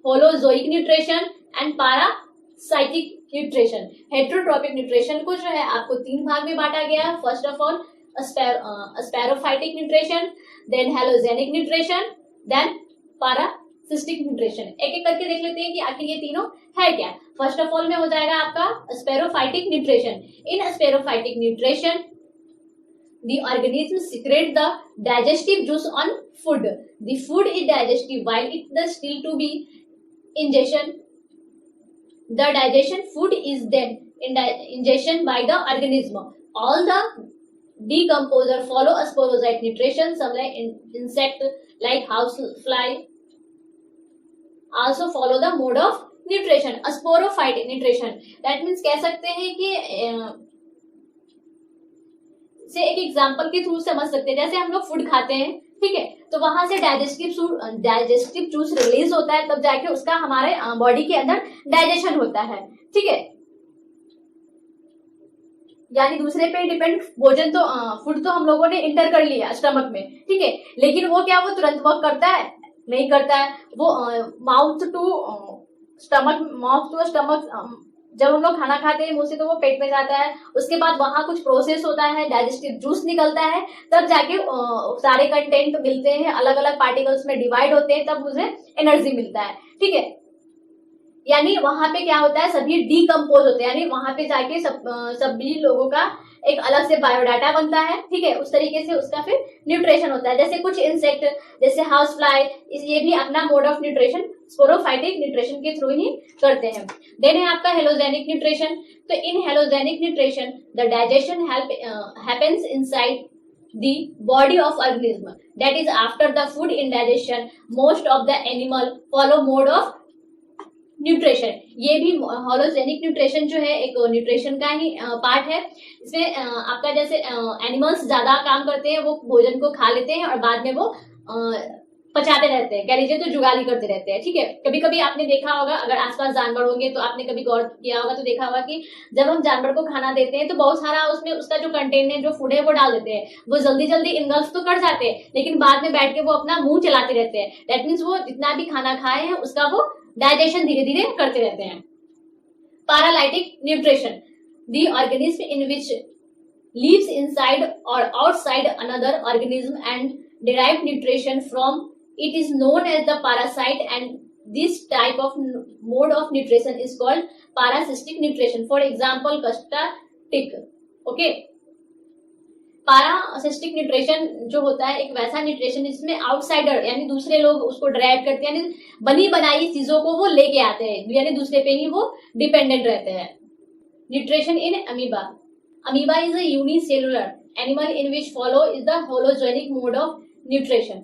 Speaker 1: holozoic nutrition, and parasitic nutrition. Heterotrophic nutrition को जो है आपको तीन भाग में बांटा गया है। First of all sporophytic nutrition, then halogenic nutrition, then parasitic nutrition। एक एक करके देख लेते हैं कि आखिर ये तीनों है क्या। फर्स्ट ऑफ ऑल में हो जाएगा आपका saprophytic nutrition. In saprophytic nutrition the organism secrete the digestive juice on food. The food is digestive while it is still to be ingestion. The digestion food is then ingestion by the organism. All the decomposer follow a sporozoite nutrition. Some like insect like housefly also follow the mode of nutrition, a sporophytic nutrition. That means कह सकते हैं कि से एक example के through समझ सकते हैं। जैसे हम लोग फूड खाते हैं, ठीक है। तो वहां से डाइजेस्टिव जूस रिलीज होता है, तब जाके उसका हमारे बॉडी के अंदर डाइजेशन होता है। ठीक है, यानी दूसरे पे डिपेंड भोजन तो फूड तो हम लोगों ने इंटर कर लिया स्टमक में, ठीक है, लेकिन वो क्या वो तुरंत वर्क करता है? नहीं करता है। वो माउथ टू स्टमक जब हम लोग खाना खाते हैं मुंह से तो वो पेट में जाता है, उसके बाद वहां कुछ प्रोसेस होता है, डाइजेस्टिव जूस निकलता है, तब जाके सारे कंटेंट मिलते हैं, अलग अलग पार्टिकल्स में डिवाइड होते हैं, तब मुझे एनर्जी मिलता है। ठीक है, यानी वहां पे क्या होता है, सभी डीकम्पोज होते हैं, यानी वहां पे जाके सभी लोगों का एक अलग से बायोडाटा बनता है। ठीक है, उस तरीके से उसका फिर न्यूट्रिशन होता है। जैसे कुछ इंसेक्ट जैसे हाउस फ्लाई, ये भी अपना mode of nutrition saprophytic nutrition के थ्रू ही करते हैं। देन है आपका हेलोजेनिक न्यूट्रिशन। तो in holozoic nutrition the digestion happens inside the body of organism, that is after the food indigestion most of the animal follow mode of nutrition. ये भी होलोजेनिक nutrition जो है एक न्यूट्रिशन का ही पार्ट है। इसमें आपका जैसे एनिमल्स ज्यादा काम करते हैं, वो भोजन को खा लेते हैं और बाद में वो पचाते रहते हैं, कह लीजिए तो जुगाली करते रहते हैं। ठीक है, कभी कभी आपने देखा होगा, अगर आसपास जानवर होंगे तो आपने कभी गौर किया होगा तो देखा होगा कि जब हम जानवर को खाना देते हैं तो बहुत सारा उसमें उसका जो कंटेंट है, जो फूड है वो डाल देते हैं। वो जल्दी जल्दी इनगल्फ तो कर जाते हैं, लेकिन बाद में बैठ के वो अपना मुंह चलाते रहते हैं। दैट मीन्स वो जितना भी खाना खाए हैं उसका वो डाइजेशन धीरे धीरे करते रहते हैं। Paralytic nutrition, the organism in which lives inside or outside another organism and derive nutrition from it is known as the parasite, and this type of mode of nutrition is called parasitic nutrition. For example, casta tick. Okay, parasitic nutrition जो होता है एक वैसा nutrition जिसमें outsider यानी दूसरे लोग उसको ड्राइव करते हैं, यानी बनी बनाई चीजों को वो लेके आते हैं, यानी दूसरे पे ही वो डिपेंडेंट रहते हैं। Nutrition in amoeba, amoeba is a unicellular animal in which follow is the hologenic mode of nutrition.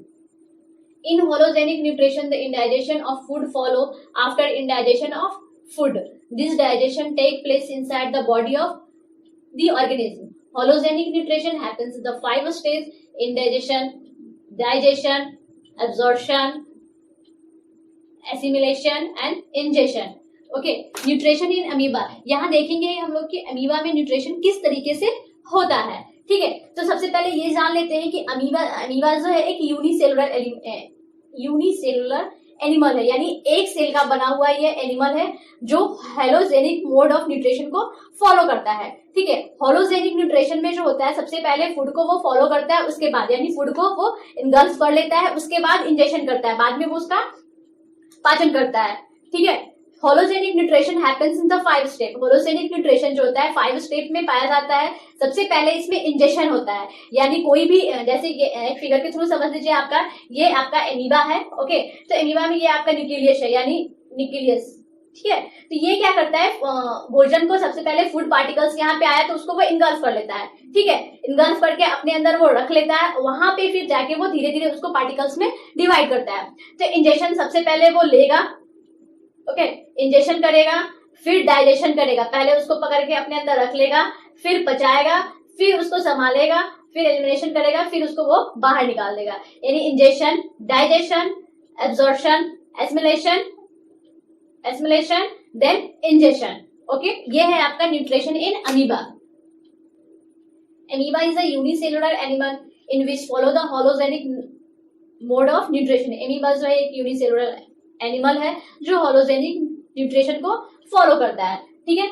Speaker 1: In hologenic nutrition, the indigestion of food follow after indigestion of food. This digestion take place inside the body of the organism. Hologenic nutrition happens in the 5 stages: indigestion, digestion, absorption, assimilation and ingestion. Okay, nutrition in amoeba, यहाँ देखेंगे हम लोग कि amoeba में nutrition किस तरीके से होता है। ठीक है, तो सबसे पहले ये जान लेते हैं कि अमीबा जो है एक यूनिसेलुलर एनिमल है, यानी एक सेल का बना हुआ ये एनिमल है जो हेलोजेनिक मोड ऑफ न्यूट्रिशन को फॉलो करता है। ठीक है, होलोजेनिक न्यूट्रिशन में जो होता है सबसे पहले फूड को वो फॉलो करता है, उसके बाद यानी फूड को वो इनगल्फ कर लेता है, उसके बाद इंजेक्शन करता है, बाद में वो उसका पाचन करता है। ठीक है, holozoic nutrition happens in the 5 step. Holozoic nutrition जो होता है 5 स्टेप में पाया जाता है। सबसे पहले इसमें इंजेक्शन होता है, यानी कोई भी जैसे ये एक फिगर के थ्रू समझ लीजिए, ये आपका एमीबा है। ओके, तो एमीबा में ये आपका न्यूक्लियस है, यानी न्यूक्लियस। ठीक है, तो ये क्या करता है, भोजन को सबसे पहले फूड पार्टिकल्स यहाँ पे आया तो उसको वो इनगल्फ कर लेता है। ठीक है, इनगल्फ करके अपने अंदर वो रख लेता है, वहां पे फिर जाके वो धीरे धीरे उसको पार्टिकल्स में डिवाइड करता है। तो इंजेक्शन सबसे पहले वो लेगा, ओके, इंजेक्शन करेगा, फिर डाइजेशन करेगा, पहले उसको पकड़ के अपने अंदर रख लेगा, फिर पचाएगा, फिर उसको संभालेगा, फिर एलिमिनेशन करेगा, फिर उसको वो बाहर निकाल देगा। यानी ingestion, digestion, absorption, assimilation, then इंजेक्शन। ओके, ये है आपका nutrition in amoeba. Amoeba is a unicellular animal in which follow the holozoic mode of nutrition. Amoeba जो है एक यूनिसेलुलर एनिमल है जो होलोजेनिक न्यूट्रिशन को फॉलो करता है। ठीक है,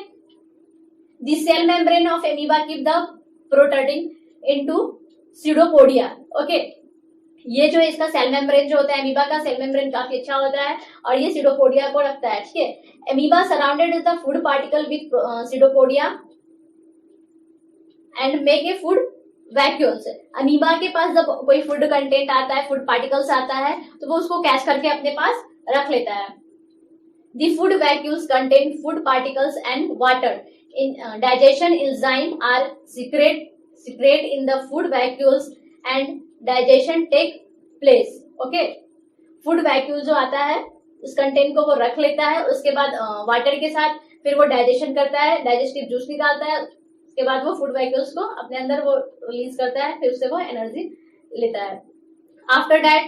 Speaker 1: the cell membrane of amoeba keep the protein into pseudopodia. Okay, ये जो है इसका सेल मेम्ब्रेन जो होता है, एमीबा का सेल मेम्ब्रेन काफी अच्छा होता है और ये स्यूडोपोडिया को रखता है। ठीक है, amoeba surrounded the food particle with pseudopodia and make a food vacuoles. Amoeba के पास जब कोई फूड कंटेंट आता है, फूड पार्टिकल्स आता है, तो वो उसको कैच करके अपने पास रख लेता है। The food vacuoles contain food particles and water. In digestion enzyme are secrete in the food vacuoles and digestion take place. Okay, food vacuole जो आता है उस कंटेंट को वो रख लेता है, उसके बाद वाटर के साथ फिर वो डाइजेशन करता है, डाइजेस्टिव जूस निकालता है, उसके बाद वो फूड वैक्यूल्स को अपने अंदर वो रिलीज करता है, फिर उससे वो एनर्जी लेता है। After that,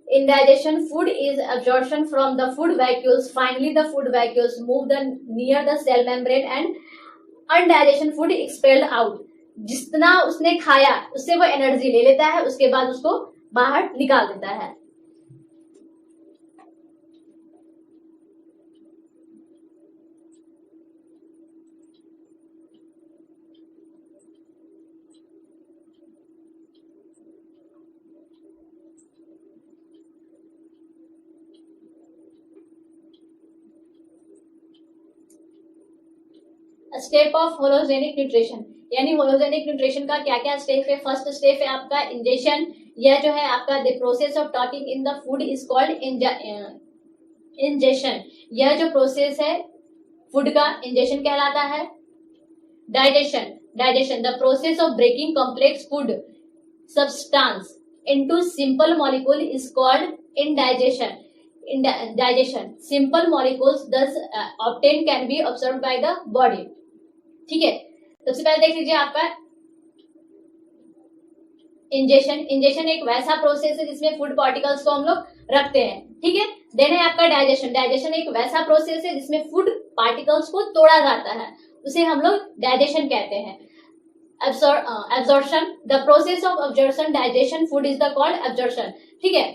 Speaker 1: indigestion, food is absorption from the food vacuoles. Finally, the food vacuoles move near the cell membrane and undigestion food expelled out. जितना उसने खाया उससे वो एनर्जी ले लेता है, उसके बाद उसको बाहर निकाल देता है. स्टेप ऑफ होलोजेनिक न्यूट्रिशन, यानी होलोजेनिक न्यूट्रिशन का क्या क्या स्टेप है. फर्स्ट स्टेप है आपका इंजेशन. यह जो है आपका the process of taking in the food is called ingestion. यह जो प्रोसेस है फूड का इंजेशन कहलाता है. Digestion, digestion the process of breaking complex food substance into simple molecule is called indigestion. Digestion, simple molecules thus obtained can be absorbed by the body. ठीक है, सबसे पहले देख लीजिए आपका इंजेशन. इंजेशन एक वैसा प्रोसेस है जिसमें फूड पार्टिकल्स को हम लोग रखते हैं. ठीक है, देन है आपका डाइजेशन. डाइजेशन एक वैसा प्रोसेस है जिसमें फूड पार्टिकल्स को तोड़ा जाता है, उसे हम लोग डाइजेशन कहते हैं. absorption, the process of absorption digestion food is the called absorption. ठीक है,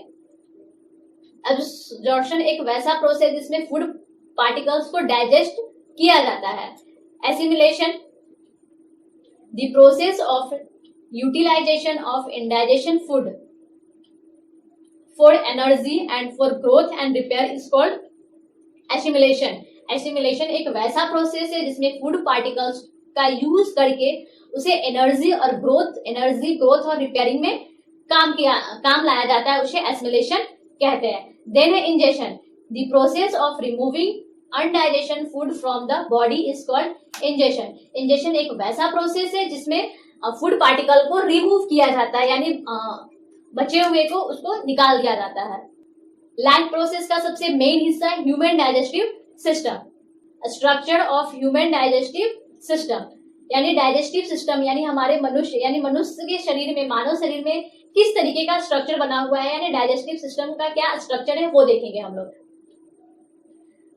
Speaker 1: absorption एक वैसा प्रोसेस जिसमें फूड पार्टिकल्स को डाइजेस्ट किया जाता है. assimilation, the process of utilization of indigestion food for energy and for growth and repair is called assimilation. assimilation एक वैसा प्रोसेस है जिसमें फूड पार्टिकल्स का यूज करके उसे एनर्जी ग्रोथ और रिपेयरिंग में काम लाया जाता है, उसे एसिमिलेशन कहते हैं. देन है egestion, the process of removing undigested food from the body is called egestion. Egestion एक वैसा प्रोसेस है जिसमें फूड पार्टिकल को रिमूव किया जाता है, यानी बचे हुए को उसको निकाल दिया जाता है. लैंड प्रोसेस का सबसे मेन हिस्सा है human digestive system. Structure of human digestive system, यानी डाइजेस्टिव सिस्टम, यानी हमारे मनुष्य के शरीर में, मानव शरीर में किस तरीके का स्ट्रक्चर बना हुआ है, यानी डाइजेस्टिव सिस्टम का क्या स्ट्रक्चर है वो देखेंगे हम लोग.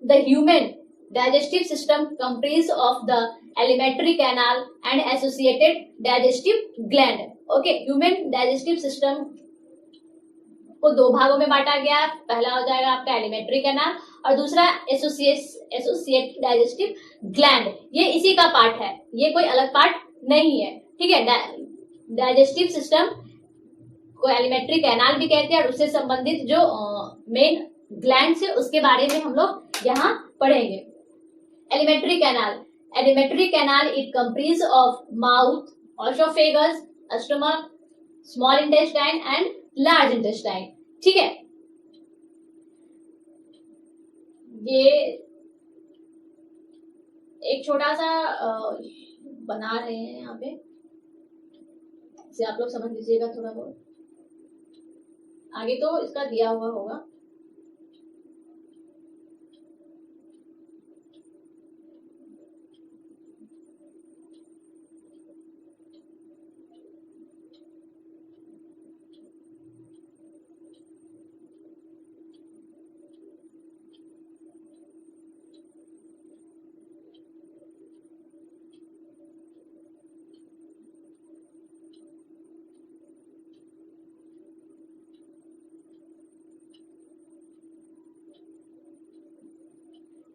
Speaker 1: The human digestive system comprise of the alimentary canal and associated digestive gland. Okay, human digestive system को दो भागों में बांटा गया. पहला हो जाएगा आपका एलिमेंट्री कैनाल और दूसरा एसोसिएट डाइजेस्टिव ग्लैंड. ये इसी का पार्ट है, ये कोई अलग पार्ट नहीं है. ठीक है, डाइजेस्टिव सिस्टम को एलिमेंट्री कैनाल भी कहते हैं और उससे संबंधित जो मेन ग्लैंड है उसके बारे में हम लोग यहाँ पढ़ेंगे. Alimentary canal it comprise of mouth, oesophagus, stomach, small intestine and large intestine. ठीक है, ये एक छोटा सा बना रहे हैं यहाँ पे, इसे आप लोग समझ लीजिएगा थोड़ा बहुत, आगे तो इसका दिया हुआ होगा.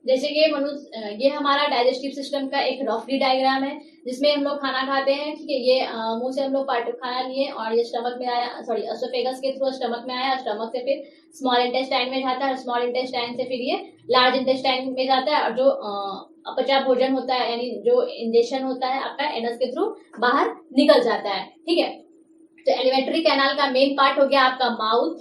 Speaker 1: जैसे कि ये हमारा डाइजेस्टिव सिस्टम का एक रफली डायग्राम है जिसमें हम लोग खाना खाते हैं. ठीक है, ये मुंह से हम लोग खाना लिए और ये स्टमक में आया, सॉरी एसोफेगस के थ्रू स्टमक में आया, स्टमक से फिर स्मॉल इंटेस्टाइन में जाता है, स्मॉल इंटेस्टाइन से फिर ये लार्ज इंटेस्टाइन में जाता है और जो अपचा भोजन होता है यानी जो इंजेक्शन होता है आपका एनस के थ्रू बाहर निकल जाता है. ठीक है, तो एलिमेंट्री कैनाल का मेन पार्ट हो गया आपका माउथ,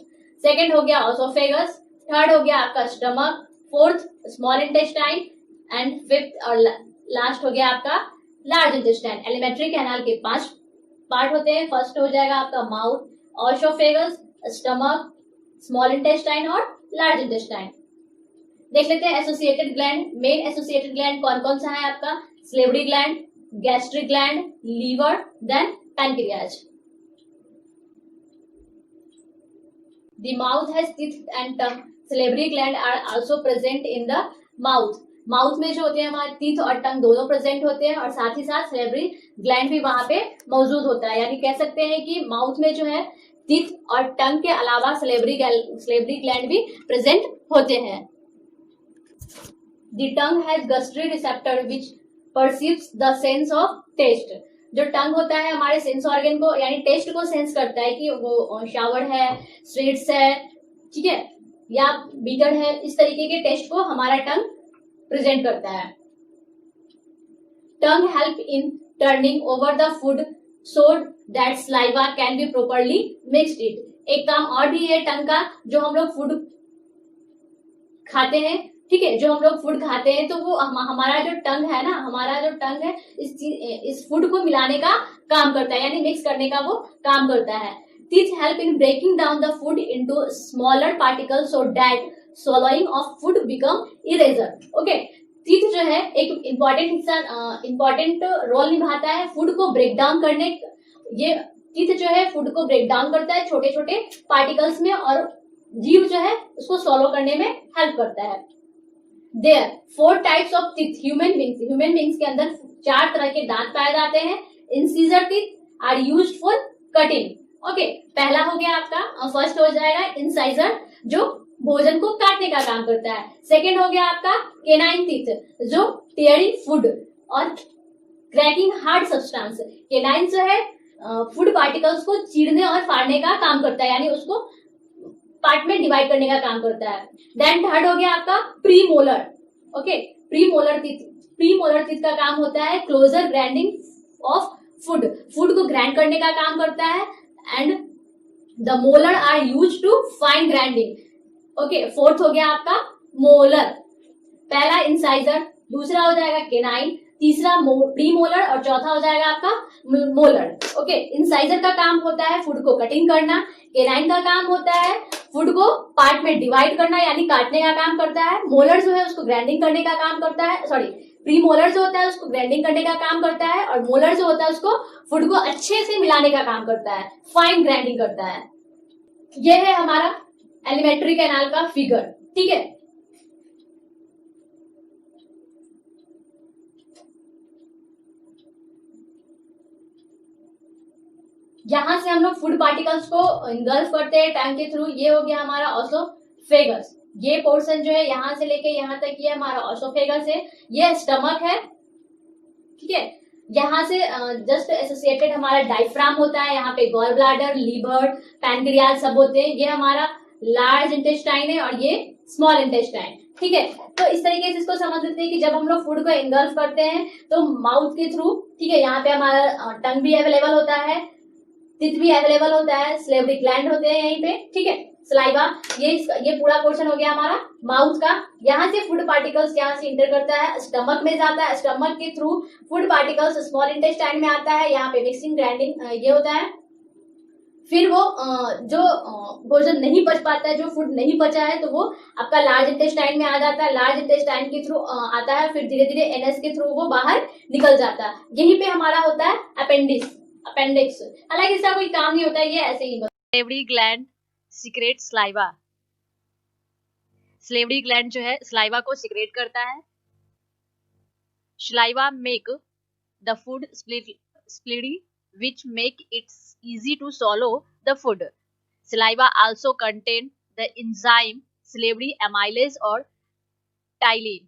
Speaker 1: सेकेंड हो गया एसोफेगस, थर्ड हो गया आपका stomach, fourth small intestine and fifth और लास्ट हो गया आपका लार्ज इंटेस्टाइन. एलिमेंट्री कैनाल के 5 पार्ट होते हैं. फर्स्ट हो जाएगा आपका mouth, oesophagus, stomach, small intestine और लार्ज इंटेस्टाइन. देख लेते हैं associated gland. Main associated gland कौन कौन सा है आपका? Salivary gland, gastric gland, liver, then pancreas. The mouth has teeth and tongue. Salivary gland are also present in the mouth. Mouth में जो होते हैं हमारे टीथ और टंग दोनों प्रेजेंट होते हैं और साथ ही साथ सलेवरी ग्लैंड भी वहां पे मौजूद होता है। यानी कह सकते हैं कि माउथ में जो है टीथ और टंग के अलावा सलेवरी ग्लैंड भी प्रेजेंट होते हैं। The tongue has gustatory receptor which perceives the sense of taste. जो टंग होता है हमारे सेंस ऑर्गन को यानी टेस्ट को सेंस करता है कि वो शावर है, स्वीट्स है, ठीक है, या बीटर है, इस तरीके के टेस्ट को हमारा टंग प्रेजेंट करता है। टंग help in turning over the food so that saliva can be properly mixed it. एक काम और भी है टंग का, जो हम लोग फूड खाते हैं, ठीक है, जो हम लोग फूड खाते हैं तो वो हमारा जो टंग है ना, हमारा जो टंग है इस फूड को मिलाने का काम करता है, यानी मिक्स करने का वो काम करता है। Teeth help in breaking down the food into smaller particles so that swallowing of food become eraser। Okay, teeth जो है एक इंपॉर्टेंट रोल निभाता है फूड को ब्रेक डाउन करने। ये टीथ जो है फूड को ब्रेक डाउन करता है छोटे छोटे पार्टिकल्स में और जीव जो है उसको सॉलो करने में हेल्प करता है। There 4 types of teeth human beings के अंदर 4 तरह के दांत पाए जाते हैं। Incisor teeth are used for cutting. Okay, पहला हो गया आपका, फर्स्ट हो जाएगा इंसाइजर जो भोजन को काटने का काम करता है। सेकेंड हो गया आपका केनाइन टीथ जो टेयरिंग फूड और क्रैकिंग हार्ड सब्सटेंस। केनाइन जो है फूड पार्टिकल्स को चीरने और फाड़ने का काम करता है, यानी उसको पार्ट में डिवाइड करने का काम करता है। देन थर्ड हो गया आपका प्रीमोलर। ओके, प्रीमोलर टीथ का काम होता है क्लोजर ग्राइंडिंग ऑफ फूड को ग्राइंड करने का काम करता है। And the molar are use to fine grinding. Okay, fourth हो गया आपका मोलर। पहला इंसाइजर, दूसरा हो जाएगा केनाइन, तीसरा प्रीमोलर और चौथा हो जाएगा आपका मोलर। ओके, इंसाइजर का काम होता है फूड को कटिंग करना, केनाइन का काम होता है फूड को पार्ट में डिवाइड करना यानी काटने का काम करता है, मोलर जो है उसको ग्राइंडिंग करने का काम करता है, सॉरी प्रीमोलर जो होता है उसको ग्राइंडिंग करने का काम करता है और मोलर जो होता है उसको फूड को अच्छे से मिलाने का काम करता है, फाइन ग्राइंडिंग करता है। यह है हमारा एलिमेंट्री कैनाल का फिगर, ठीक है। यहां से हम लोग फूड पार्टिकल्स को इंगल्फ करते हैं टंग के थ्रू। ये हो गया हमारा ऑसोफेगस। ये पोर्शन जो है यहां से लेके यहां तक ये हमारा ऑसोफेगस है। ये स्टमक है, ठीक है। यहाँ से जस्ट एसोसिएटेड हमारा डायफ्राम होता है, यहाँ पे गॉल ब्लैडर, लीवर, पैनक्रियाज सब होते हैं। ये हमारा लार्ज इंटेस्टाइन है और ये स्मॉल इंटेस्टाइन, ठीक है। तो इस तरीके से इसको समझ लेते हैं कि जब हम लोग फूड को इंगल्फ करते हैं तो माउथ के थ्रू, ठीक है, यहाँ पे हमारा टंग भी अवेलेबल होता है, टीथ भी अवेलेबल होता है, सलेवरी ग्लैंड होते हैं यहीं पे, ठीक है, सलाइवा, ये पूरा पोर्शन हो गया हमारा माउथ का। यहाँ से फूड पार्टिकल्स यहाँ से इंटर करता है, स्टमक में जाता है, स्टमक के through food particles small intestine में आता है, यहाँ पे मिक्सिंग ग्राइंडिंग ये होता है। फिर वो जो भोजन नहीं पच पाता है, जो फूड नहीं पचा है, तो वो आपका लार्ज इंटेस्टाइन में आ जाता है, लार्ज इंटेस्टाइन के थ्रू आता है, फिर धीरे धीरे एनएस के थ्रू वो बाहर निकल जाता है। यहीं पे हमारा होता है अपेंडिक्स। हालांकि इसका कोई काम नहीं होता है, ये ऐसे ही।
Speaker 2: Salivary gland secrete saliva. Salivary gland जो है सलाइवा को सिक्रेट करता है। Saliva make the food slippery which make it easy to swallow the food. Saliva also contain the enzyme salivary amylase or ptyalin.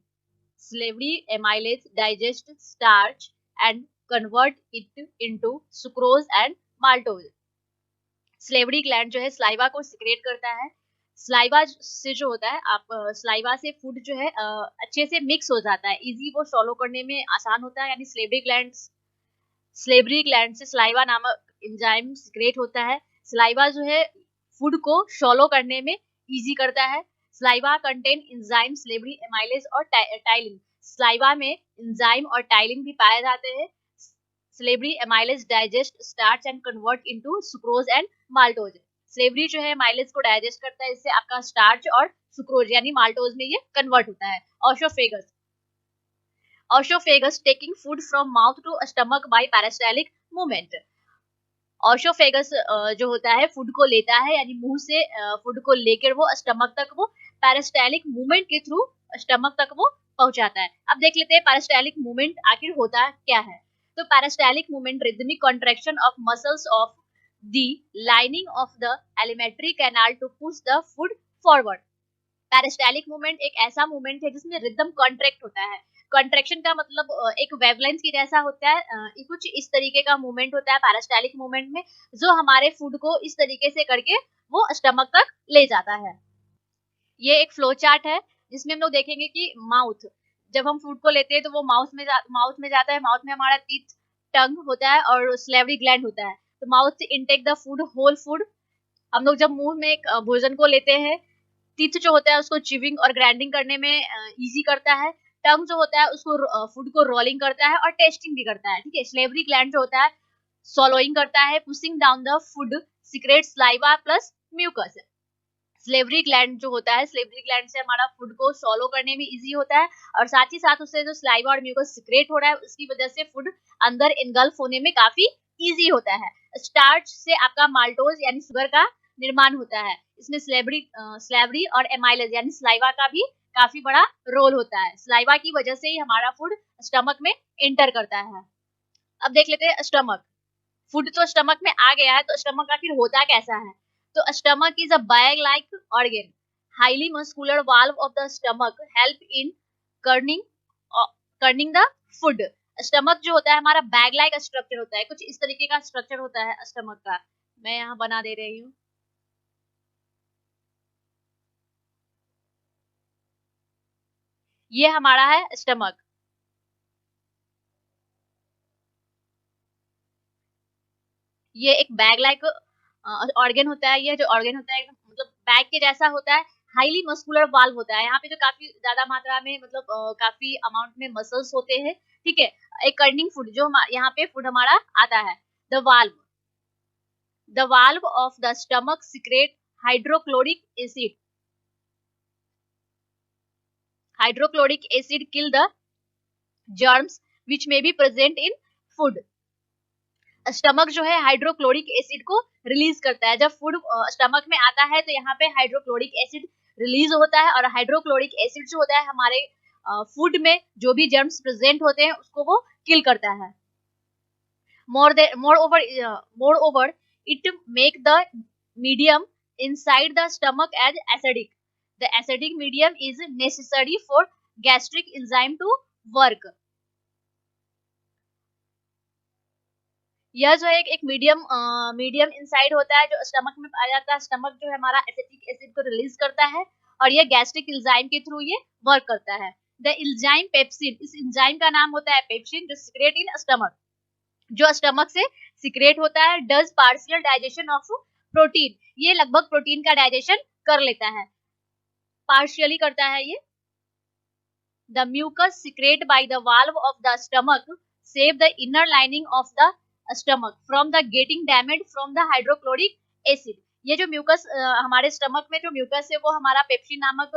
Speaker 2: Salivary amylase digests starch and convert it into sucrose and maltose. Salivary gland जो है saliva को secrete करता है। saliva से जो होता है आप saliva से food जो है अच्छे से mix हो जाता है, easy वो swallow करने में आसान होता है। यानी सलेवरी ग्लैंड से सलाइवा नामक एंजाइम सिक्रेट होता है। सलाइवा जो है फूड को शॉलो करने में इजी करता है। Saliva contain enzyme salivary amylase और टाइलिन। सलाइवा में एंजाइम और टाइलिन भी पाए जाते हैं। Salivary amylase digest starch and convert into sucrose and maltose. Salivary जो है एमाइलेज को डाइजेस्ट करता है, इससे आपका स्टार्च और सुक्रोज यानी माल्टोज में ये कन्वर्ट होता है। Osophagus taking food from mouth to stomach by peristaltic movement. Oesophagus जो होता है फूड को लेता है, यानी मुंह से फूड को लेकर वो स्टमक तक वो पेरिस्टालिक मूवमेंट के थ्रू स्टमक तक वो पहुंचाता है। अब देख लेते हैं पेरिस्टालिक मूवमेंट आखिर होता क्या है। तो peristaltic movement rhythmic contraction of muscles of the lining of the alimentary canal to push the food forward. Peristaltic movement एक ऐसा मूवमेंट है जिसमें रिदम कॉन्ट्रैक्ट होता है। कॉन्ट्रैक्शन का मतलब एक वेवलेंथ की जैसा होता है, कुछ इस तरीके का मूवमेंट होता है पेरिस्टालिक मूवमेंट में, जो हमारे फूड को इस तरीके से करके वो स्टमक तक ले जाता है। ये एक फ्लो चार्ट है जिसमें हम लोग देखेंगे कि माउथ, जब हम फूड को लेते हैं तो वो माउथ में जाता है। माउथ में हमारा टीथ, टंग होता है और स्लेवरी ग्लैंड होता है। तो माउथ से intake the food, whole food. हम लोग जब मुंह में एक भोजन को लेते हैं, टीथ जो होता है उसको चिविंग और ग्राइंडिंग करने में इजी करता है। टंग जो होता है उसको फूड को रोलिंग करता है और टेस्टिंग भी करता है, ठीक है। स्लेवरी ग्लैंड जो होता है swallowing करता है, pushing down the food, secrete saliva plus mucus. Salivary gland जो होता है, स्लेवरी ग्लैंड से हमारा फूड को सॉलो करने में इजी होता है और साथ ही साथ उससे जो स्लाइवा और म्यूकस सीक्रेट हो रहा है उसकी वजह से फूड अंदर इनगल्फ होने में काफी इजी होता है। स्टार्च से आपका माल्टोज यानी शुगर का निर्माण होता है। इसमें स्लेवरी और एमाइलेज यानी स्लाइवा का भी काफी बड़ा रोल होता है। स्लाइवा की वजह से ही हमारा फूड स्टमक में एंटर करता है। अब देख लेते हैं स्टमक। फूड तो स्टमक में आ गया है, तो स्टमक आखिर होता कैसा है। तो stomach is a bag like organ, highly muscular valve of the stomach help in Corning the food. Stomach जो होता है हमारा बैग लाइक स्ट्रक्चर होता है, कुछ इस तरीके का स्ट्रक्चर होता है स्टमक का। मैं यहाँ बना दे रही हूँ। ये हमारा है स्टमक। ये एक बैग लाइक ऑर्गन होता है। ये जो ऑर्गन होता है मतलब बैग के जैसा होता है। हाईली मस्कुलर वाल्व होता है, यहाँ पे जो काफी ज्यादा मात्रा में मतलब काफी अमाउंट में मसल्स होते हैं, ठीक है। एक कर्निंग फूड जो यहाँ पे फूड हमारा आता है। The wall of the stomach secret hydrochloric acid. Hydrochloric acid kill the germs which may be present in food। Stomach जो है हाइड्रोक्लोरिक एसिड को रिलीज करता है। जब फूड स्टमक में आता है तो यहाँ पे हाइड्रोक्लोरिक एसिड रिलीज होता है और हाइड्रोक्लोरिक एसिड जो होता है हमारे फूड में जो भी जर्म्स प्रेजेंट होते हैं उसको वो किल करता है। More over it make the medium inside the stomach as acidic। The acidic medium is necessary for gastric enzyme to work। यह जो है एक मीडियम इनसाइड होता है जो स्टमक में पाया जाता है। स्टमक जो है हमारा एसिटिक एसिड को रिलीज करता है और ये गैस्ट्रिक एंजाइम के थ्रू ये वर्क करता है। द एंजाइम पेप्सिन, इस एंजाइम का नाम होता है पेप्सिन, जो सीक्रेट इन स्टमक, जो स्टमक से सीक्रेट होता है। Does partial digestion of protein, ये लगभग प्रोटीन का डाइजेशन कर लेता है, पार्शियली करता है ये। The mucus secrete by the wall of the stomach save the inner lining of the stomach from the getting damage from the hydrochloric acid. ये जो म्यूकस हमारे स्टमक में जो म्यूकस है वो हमारा पेप्सिन नामक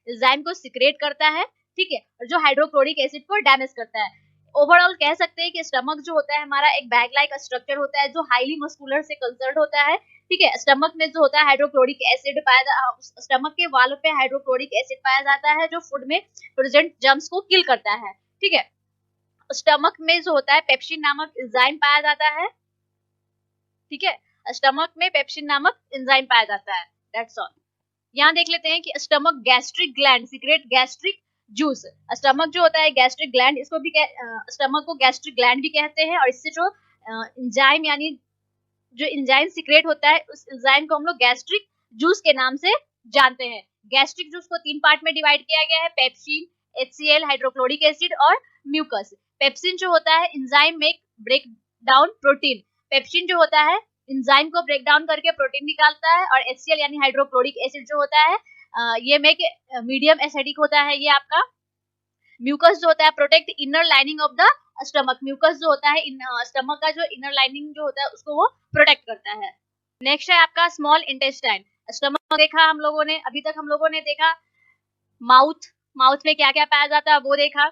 Speaker 2: एंजाइम को सीक्रेट करता है, ठीक है, और जो हाइड्रोक्लोरिक एसिड को डैमेज करता है। ओवरऑल कह सकते हैं कि स्टमक जो होता है हमारा एक बैग लाइक स्ट्रक्चर होता है जो हाईली मस्कुलर से कंसर्न होता है, ठीक है। स्टमक में जो होता है हाइड्रोक्लोरिक एसिड स्टमक के वाल पे हाइड्रोक्लोरिक एसिड पाया जाता है जो फूड में प्रेजेंट जर्म्स को किल करता है, ठीक है। स्टमक में जो होता है पेप्सिन नामक एंजाइम पाया जाता है, ठीक है। स्टमक में पेप्सिन नामक एंजाइम पाया जाता है। That's all. यहाँ देख लेते हैं कि stomach gastric gland secret gastric juice. Stomach जो होता है गैस्ट्रिक ग्लैंड, इसको भी स्टमक को गैस्ट्रिक ग्लैंड भी कहते हैं और इससे जो एंजाइम यानी जो एंजाइम सीक्रेट होता है उस एंजाइम को हम लोग गैस्ट्रिक जूस के नाम से जानते हैं। गैस्ट्रिक जूस को 3 पार्ट में डिवाइड किया गया है, पेप्सिन, HCl हाइड्रोक्लोरिक एसिड और म्यूकस। पेप्सिन जो होता है enzyme make break down protein. Pepsin जो होता है एंजाइम को ब्रेक डाउन करके प्रोटीन निकालता है और HCl यानी हाइड्रोक्लोरिक एसिड जो होता है ये मेक मीडियम एसिडिक होता है ये आपका। म्यूकस जो होता है protect inner lining of the stomach. Mucus जो होता है स्टमक का जो इनर लाइनिंग जो होता है उसको वो प्रोटेक्ट करता है। नेक्स्ट है आपका स्मॉल इंटेस्टाइन। स्टमक देखा हम लोगों ने, अभी तक हम लोगों ने देखा माउथ में क्या क्या पाया जाता है वो देखा,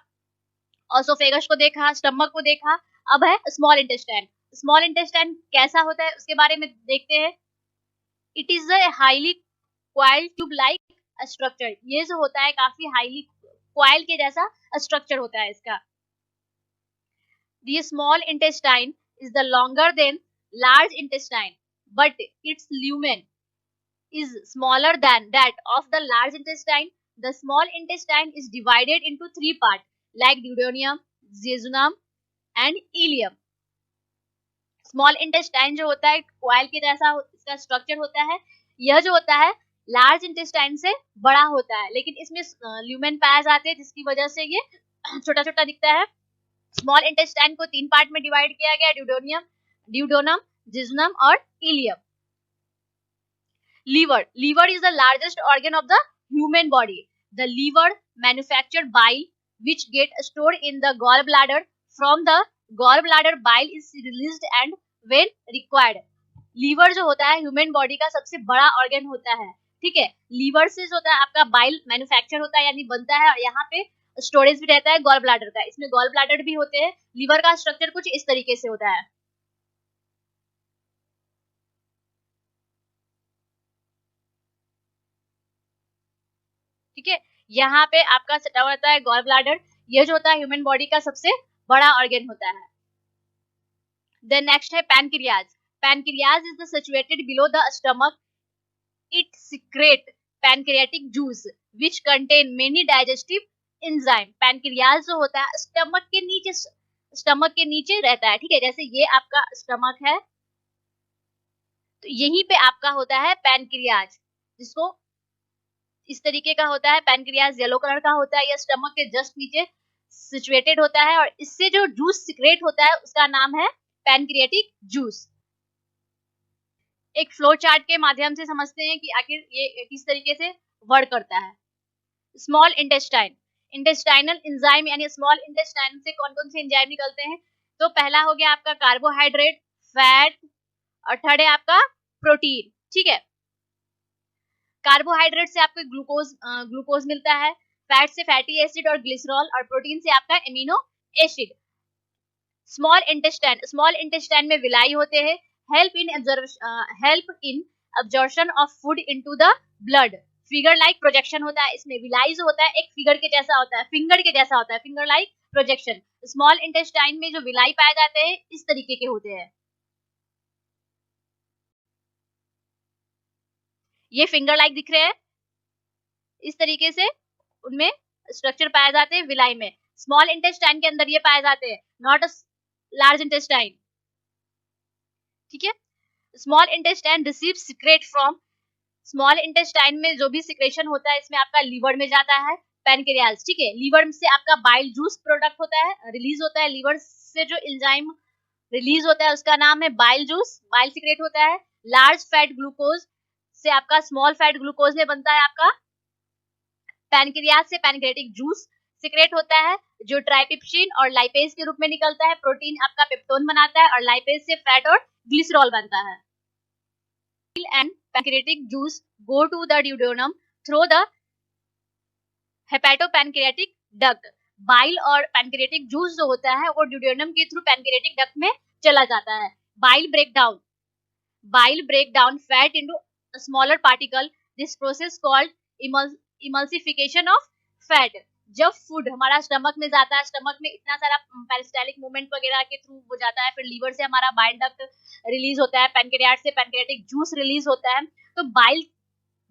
Speaker 2: ऑसोफेगस को देखा, स्टमक को देखा, अब है स्मॉल इंटेस्टाइन। स्मॉल इंटेस्टाइन कैसा होता है उसके बारे में देखते हैं. It is a highly coiled tube like structure. ये जो होता है काफी हाईली क्वाइल के जैसा स्ट्रक्चर होता है इसका. The small intestine is the longer than large intestine, but its lumen is smaller than that of the large intestine. The small intestine is divided into three parts like duodenum, jejunum and ileum. Small intestine जो होता है coil के जैसा इसका structure होता है. यह जो होता है लार्ज इंटेस्टाइन से बड़ा होता है, लेकिन इसमें ल्यूमेन पाया जाते हैं जिसकी वजह से ये छोटा छोटा दिखता है. स्मॉल इंटेस्टाइन को 3 पार्ट में डिवाइड किया गया, ड्यूडोनम, जिजुनम और ileum. Liver is the largest organ of the human body. The liver manufacture bile which get stored in the gallbladder. From the gallbladder bile is released and when required. Liver जो होता है human body का सबसे बड़ा organ होता है. ठीक है, लीवर से जो होता है आपका बाइल मैन्युफैक्चर होता है यानी बनता है, और यहाँ पे स्टोरेज भी रहता है गॉल ब्लैडर का. इसमें गॉल ब्लैडर भी होते हैं. लीवर का स्ट्रक्चर कुछ इस तरीके से होता है. ठीक है, यहाँ पे आपका सटा हुआ रहता है गॉल ब्लैडर. ये जो होता है ह्यूमन बॉडी का सबसे बड़ा ऑर्गन होता है. देन नेक्स्ट है pancreas. Pancreas is the situated below the stomach. It secret pancreatic juice which contain many digestive enzyme. Pancreas जो होता है स्टमक के नीचे रहता है. ठीक है, जैसे ये आपका स्टमक है तो यहीं पे आपका होता है पैनक्रियाज, जिसको इस तरीके का होता है. पैनक्रियाज येलो कलर का होता है. यह स्टमक के जस्ट नीचे सिचुएटेड होता है और इससे जो जूस सीक्रेट होता है उसका नाम है पैनक्रियाटिक जूस. एक फ्लो चार्ट के माध्यम से समझते हैं कि आखिर ये किस तरीके से वर्क करता है. Small intestine. इंटेस्टाइनल एंजाइम यानी स्मॉल इंटेस्टाइन से कौन कौन से एंजाइम निकलते हैं? तो पहला हो गया आपका कार्बोहाइड्रेट, फैट और थर्ड है आपका प्रोटीन. ठीक है, कार्बोहाइड्रेट से आपको ग्लूकोज मिलता है, फैट से फैटी एसिड और ग्लिसरॉल, और प्रोटीन से आपका एमिनो एसिड. स्मॉल इंटेस्टाइन में विलाई होते हैं. Help in absorption of food into the blood. Figure like projection होता है. इसमें विलाई जो होता है एक फिगर के जैसा होता है, फिंगर के जैसा होता है, finger like projection. Small intestine में जो विलाई पाए जाते हैं इस तरीके के होते हैं. ये फिंगर लाइक दिख रहे हैं, इस तरीके से उनमें स्ट्रक्चर पाए जाते हैं विलाई में. स्मॉल इंटेस्टाइन के अंदर ये पाए जाते हैं, नॉट अ लार्ज इंटेस्टाइन. ठीक है, small intestine receive secret from. Small intestine में जो भी सिक्रेशन होता है इसमें आपका लीवर में जाता है पैनक्रियाज. ठीक है, लीवर से आपका बाइल जूस प्रोडक्ट होता है, रिलीज होता है. लीवर से जो एंजाइम रिलीज होता है उसका नाम है बाइल जूस. बाइल सीक्रेट होता है. लार्ज फैट ग्लूकोज से आपका स्मॉल फैट ग्लूकोज में बनता है आपका पैनक्रियाज से पैनक्रियाटिक जूस सीक्रेट होता है जो ट्राइपेप्सिन और लाइपेज के रूप में निकलता है. प्रोटीन आपका पेप्टोन बनाता है और लाइपेज से फैट और ग्लिसरॉल बनता है. And pancreatic juice go to the duodenum through the hepatopancreatic duct. Bile और पैनक्रियाटिक जूस जो होता है वो ड्यूडेनम के थ्रू पैनक्रियाटिक डक्ट में चला जाता है. Bile break down fat into smaller particle. This process called emulsification of fat. जब फूड हमारा स्टमक में जाता है, स्टमक में इतना सारा पेरिस्टालिक मूवमेंट वगैरह के थ्रू हो जाता है, फिर लीवर से हमारा बाइल डक्ट रिलीज होता है, पैनक्रियाज से पैनक्रियाटिक जूस रिलीज होता है. तो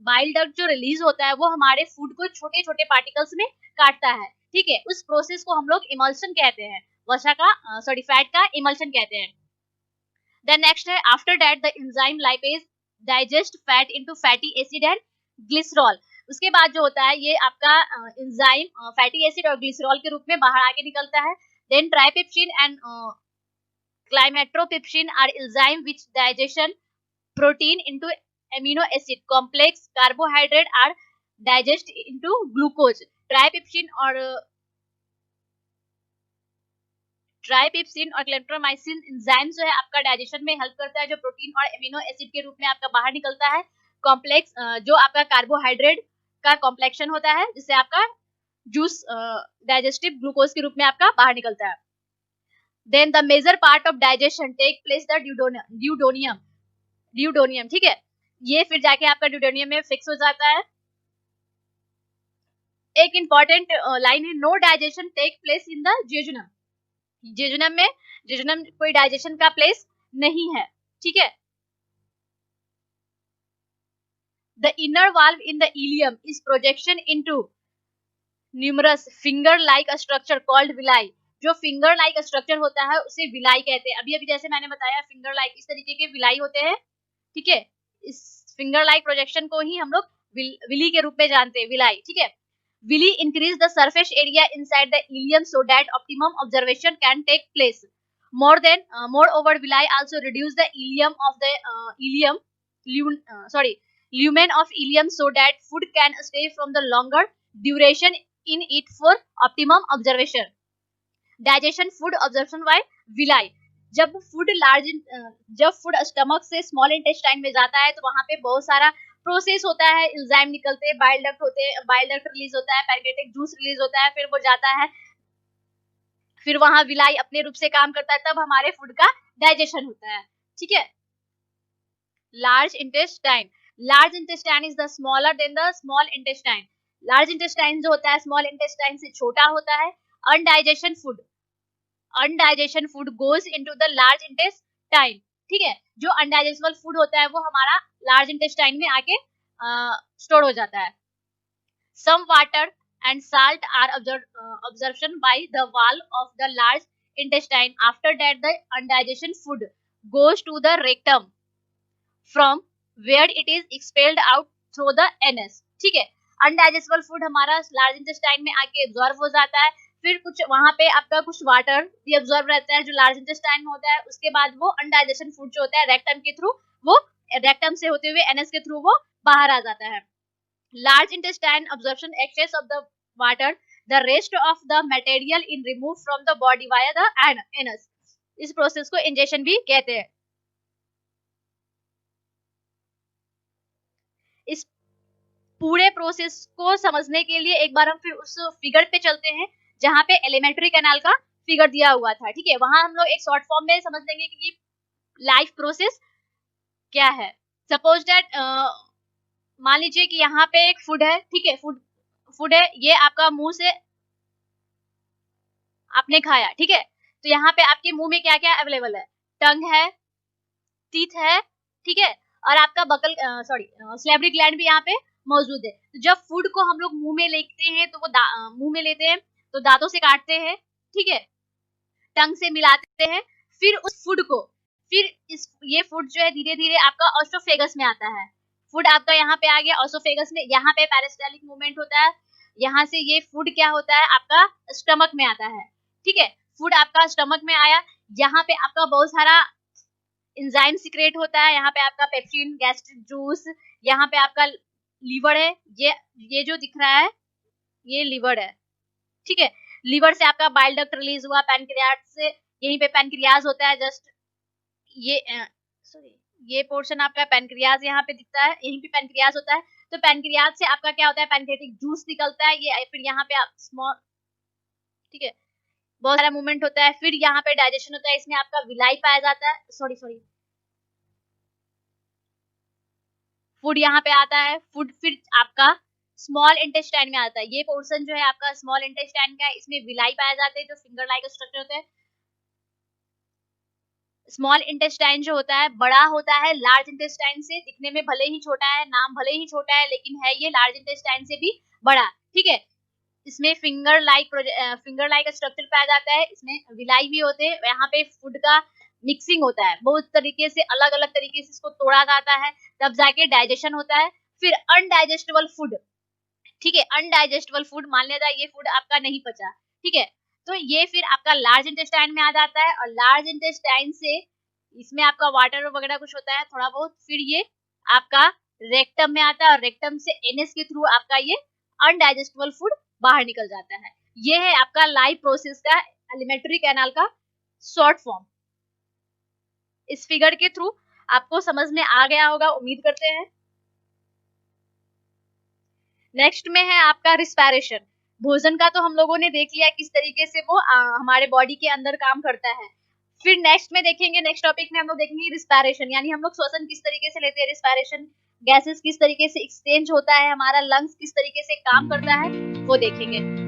Speaker 2: बाइल डक्ट जो रिलीज होता है वो हमारे फूड को छोटे छोटे पार्टिकल्स में काटता है. ठीक है, उस प्रोसेस को हम लोग इमल्शन कहते हैं. फैट का इमल्शन कहते हैं. देन नेक्स्ट है after that the enzyme lipase digest fat into fatty acid and glycerol. उसके बाद जो होता है ये आपका एंजाइम फैटी एसिड और ग्लिसरॉल के रूप में बाहर आके निकलता है. Then trypsin and chymotrypsin are enzyme which digestion protein into amino acid complex. Carbohydrate are digest into glucose. Trypsin और क्लेम्प्टोमाइसिन एंजाइम जो है आपका डाइजेशन में हेल्प करता है, जो प्रोटीन और एमिनो एसिड के रूप में आपका बाहर निकलता है. कॉम्प्लेक्स जो आपका कार्बोहाइड्रेट का कॉम्प्लेक्शन होता है जिससे आपका जूस डाइजेस्टिव ग्लूकोज के रूप में आपका बाहर निकलता है. Then the major part of digestion take place the duodenum, ठीक है, ये फिर जाके आपका ड्यूडोनियम में फिक्स हो जाता है। एक इंपॉर्टेंट लाइन है, no digestion take place in the jejunum, jejunum कोई डाइजेशन का प्लेस नहीं है, ठीक है। The inner wall in the ileum is projection into numerous finger like structure called villi, जो फिंगर लाइक स्ट्रक्चर होता है उसे विलाई कहते हैं। अभी अभी जैसे मैंने बताया फिंगर लाइक, इस तरीके के विलाई होते हैं, ठीक है। इस फिंगर लाइक प्रोजेक्शन को ही हम लोग विली के रूप में जानते हैं, विलाई, ठीक है। Villi increase the surface area inside the ileum so that optimum absorption can take place. Moreover villi also reduce the ileum of the lumen of ileum so that food can stay from the longer duration in it for optimum observation. Digestion food absorption by villi. जब food stomach से small intestine में जाता है तो वहां पे बहुत सारा प्रोसेस होता है, एंजाइम निकलते हैं, बाइल डक्ट रिलीज होता है, पैनक्रियाटिक जूस रिलीज होता है, फिर वो जाता है, फिर वहां विलाई अपने रूप से काम करता है, तब हमारे फूड का डाइजेशन होता है, ठीक है। Large intestine, large intestine is the smaller than the small intestine. Large intestine जो होता है स्मॉल इंटेस्टाइन से छोटा होता है। Undigested food goes into the large intestine, ठीक है। जो अनडाइजेस्टेबल फूड होता है वो हमारा लार्ज इंटेस्टाइन में आके स्टोर हो जाता है। Some water and salt are absorption by the wall of the large intestine. After that the undigested food goes to the rectum from where it is expelled out through the anus, ठीक है। अनडाइजेस्टेबल food हमारा large intestine में आके absorb हो जाता है, फिर कुछ वहां पे आपका कुछ वाटर भी एब्जॉर्ब रहता है जो लार्ज इंटेस्टाइन में होता है, उसके बाद वो अनडाइजेशन फूड जो होता है रेक्टम के थ्रू, वो रेक्टम से होते हुए एनएस के थ्रू वो बाहर आ जाता है। Large intestine absorption excess of the water, the rest of the material in remove from the body via the anus. इस प्रोसेस को इंजेक्शन भी कहते हैं। इस पूरे प्रोसेस को समझने के लिए एक बार हम फिर उस फिगर पे चलते हैं जहां पे एलिमेंट्री कैनाल का फिगर दिया हुआ था, ठीक है। वहां हम लोग एक शॉर्ट फॉर्म में समझ लेंगे कि लाइफ प्रोसेस क्या है। सपोज दैट मान लीजिए कि यहाँ पे एक फूड है, ठीक है, फूड है, ये आपका मुंह से आपने खाया, ठीक है। तो यहाँ पे आपके मुंह में क्या क्या अवेलेबल है, टंग है, टीथ है, ठीक है, और आपका बकल स्लेवरी ग्लैंड भी यहाँ पे मौजूद है। तो जब फूड को हम लोग मुंह में लेते हैं तो वो मुंह में लेते हैं तो दांतों से काटते हैं, ठीक है, टंग से मिलाते हैं, फिर उस फूड को ये फूड जो है धीरे धीरे आपका ऑसोफेगस में आता है। फूड आपका यहाँ पे आ गया ऑसोफेगस में, यहाँ पे पेरिस्टालिक मूवमेंट होता है, यहाँ से ये फूड क्या होता है आपका स्टमक में आता है, ठीक है। फूड आपका स्टमक में आया, यहाँ पे आपका बहुत सारा एंजाइम सीक्रेट होता है, यहाँ पे आपका पेप्सिन, गैस्ट्रिक जूस, यहाँ पे आपका लीवर है, ये जो दिख रहा है ये लीवर है, ठीक है। लीवर से आपका बाइल डक्ट रिलीज हुआ, पैनक्रियाज से, यहीं पे पैनक्रियाज होता है, जस्ट ये पोर्शन आपका पैनक्रियाज यहाँ पे दिखता है, यहीं पे पैनक्रियाज होता है। तो पैनक्रियाज से आपका क्या होता है, पैनक्रियाटिक जूस निकलता है, ये फिर यहाँ पे स्मॉल, ठीक है, बहुत सारा मूवमेंट होता है, फिर यहाँ पे डाइजेशन होता है, इसमें आपका विलाई पाया जाता है, फूड यहाँ पे आता है, फूड फिर आपका स्मॉल इंटेस्टाइन में आता है, ये पोर्शन जो है आपका स्मॉल इंटेस्टाइन का है, इसमें विलाई पाए जाते हैं जो फिंगर लाइक स्ट्रक्चर होते हैं। स्मॉल इंटेस्टाइन जो होता है बड़ा होता है लार्ज इंटेस्टाइन से, दिखने में भले ही छोटा है, नाम भले ही छोटा है, लेकिन है ये लार्ज इंटेस्टाइन से भी बड़ा, ठीक है। इसमें फिंगर लाइक स्ट्रक्चर पाया जाता है, इसमें विलाई भी होते हैं, यहाँ पे फूड का मिक्सिंग होता है, बहुत तरीके से अलग अलग तरीके से इसको तोड़ा जाता है, तब जाके डाइजेशन होता है। फिर अनडाइजेस्टेबल फूड, ठीक है, अनडाइजेस्टेबल फूड मान लेता है ये फूड आपका नहीं पचा, ठीक है, तो ये फिर आपका लार्ज इंटेस्टाइन में आ जाता है, और लार्ज इंटेस्टाइन से इसमें आपका वाटर वगैरह कुछ होता है थोड़ा बहुत, फिर ये आपका रेक्टम में आता है, और रेक्टम से एनएस के थ्रू आपका ये अनडाइजेस्टेबल फूड बाहर निकल जाता है। ये है आपका लाइफ प्रोसेस का एलिमेंट्री कैनाल का शॉर्ट फॉर्म। इस फिगर के थ्रू आपको समझ में आ गया होगा, उम्मीद करते हैं। नेक्स्ट में है आपका रिस्पायरेशन। भोजन का तो हम लोगों ने देख लिया किस तरीके से वो हमारे बॉडी के अंदर काम करता है। फिर नेक्स्ट में देखेंगे, नेक्स्ट टॉपिक में हम लोग देखेंगे रिस्पायरेशन, यानी हम लोग श्वसन किस तरीके से लेते हैं, रिस्पायरेशन गैसेस किस तरीके से एक्सचेंज होता है, हमारा लंग्स किस तरीके से काम करता है वो देखेंगे।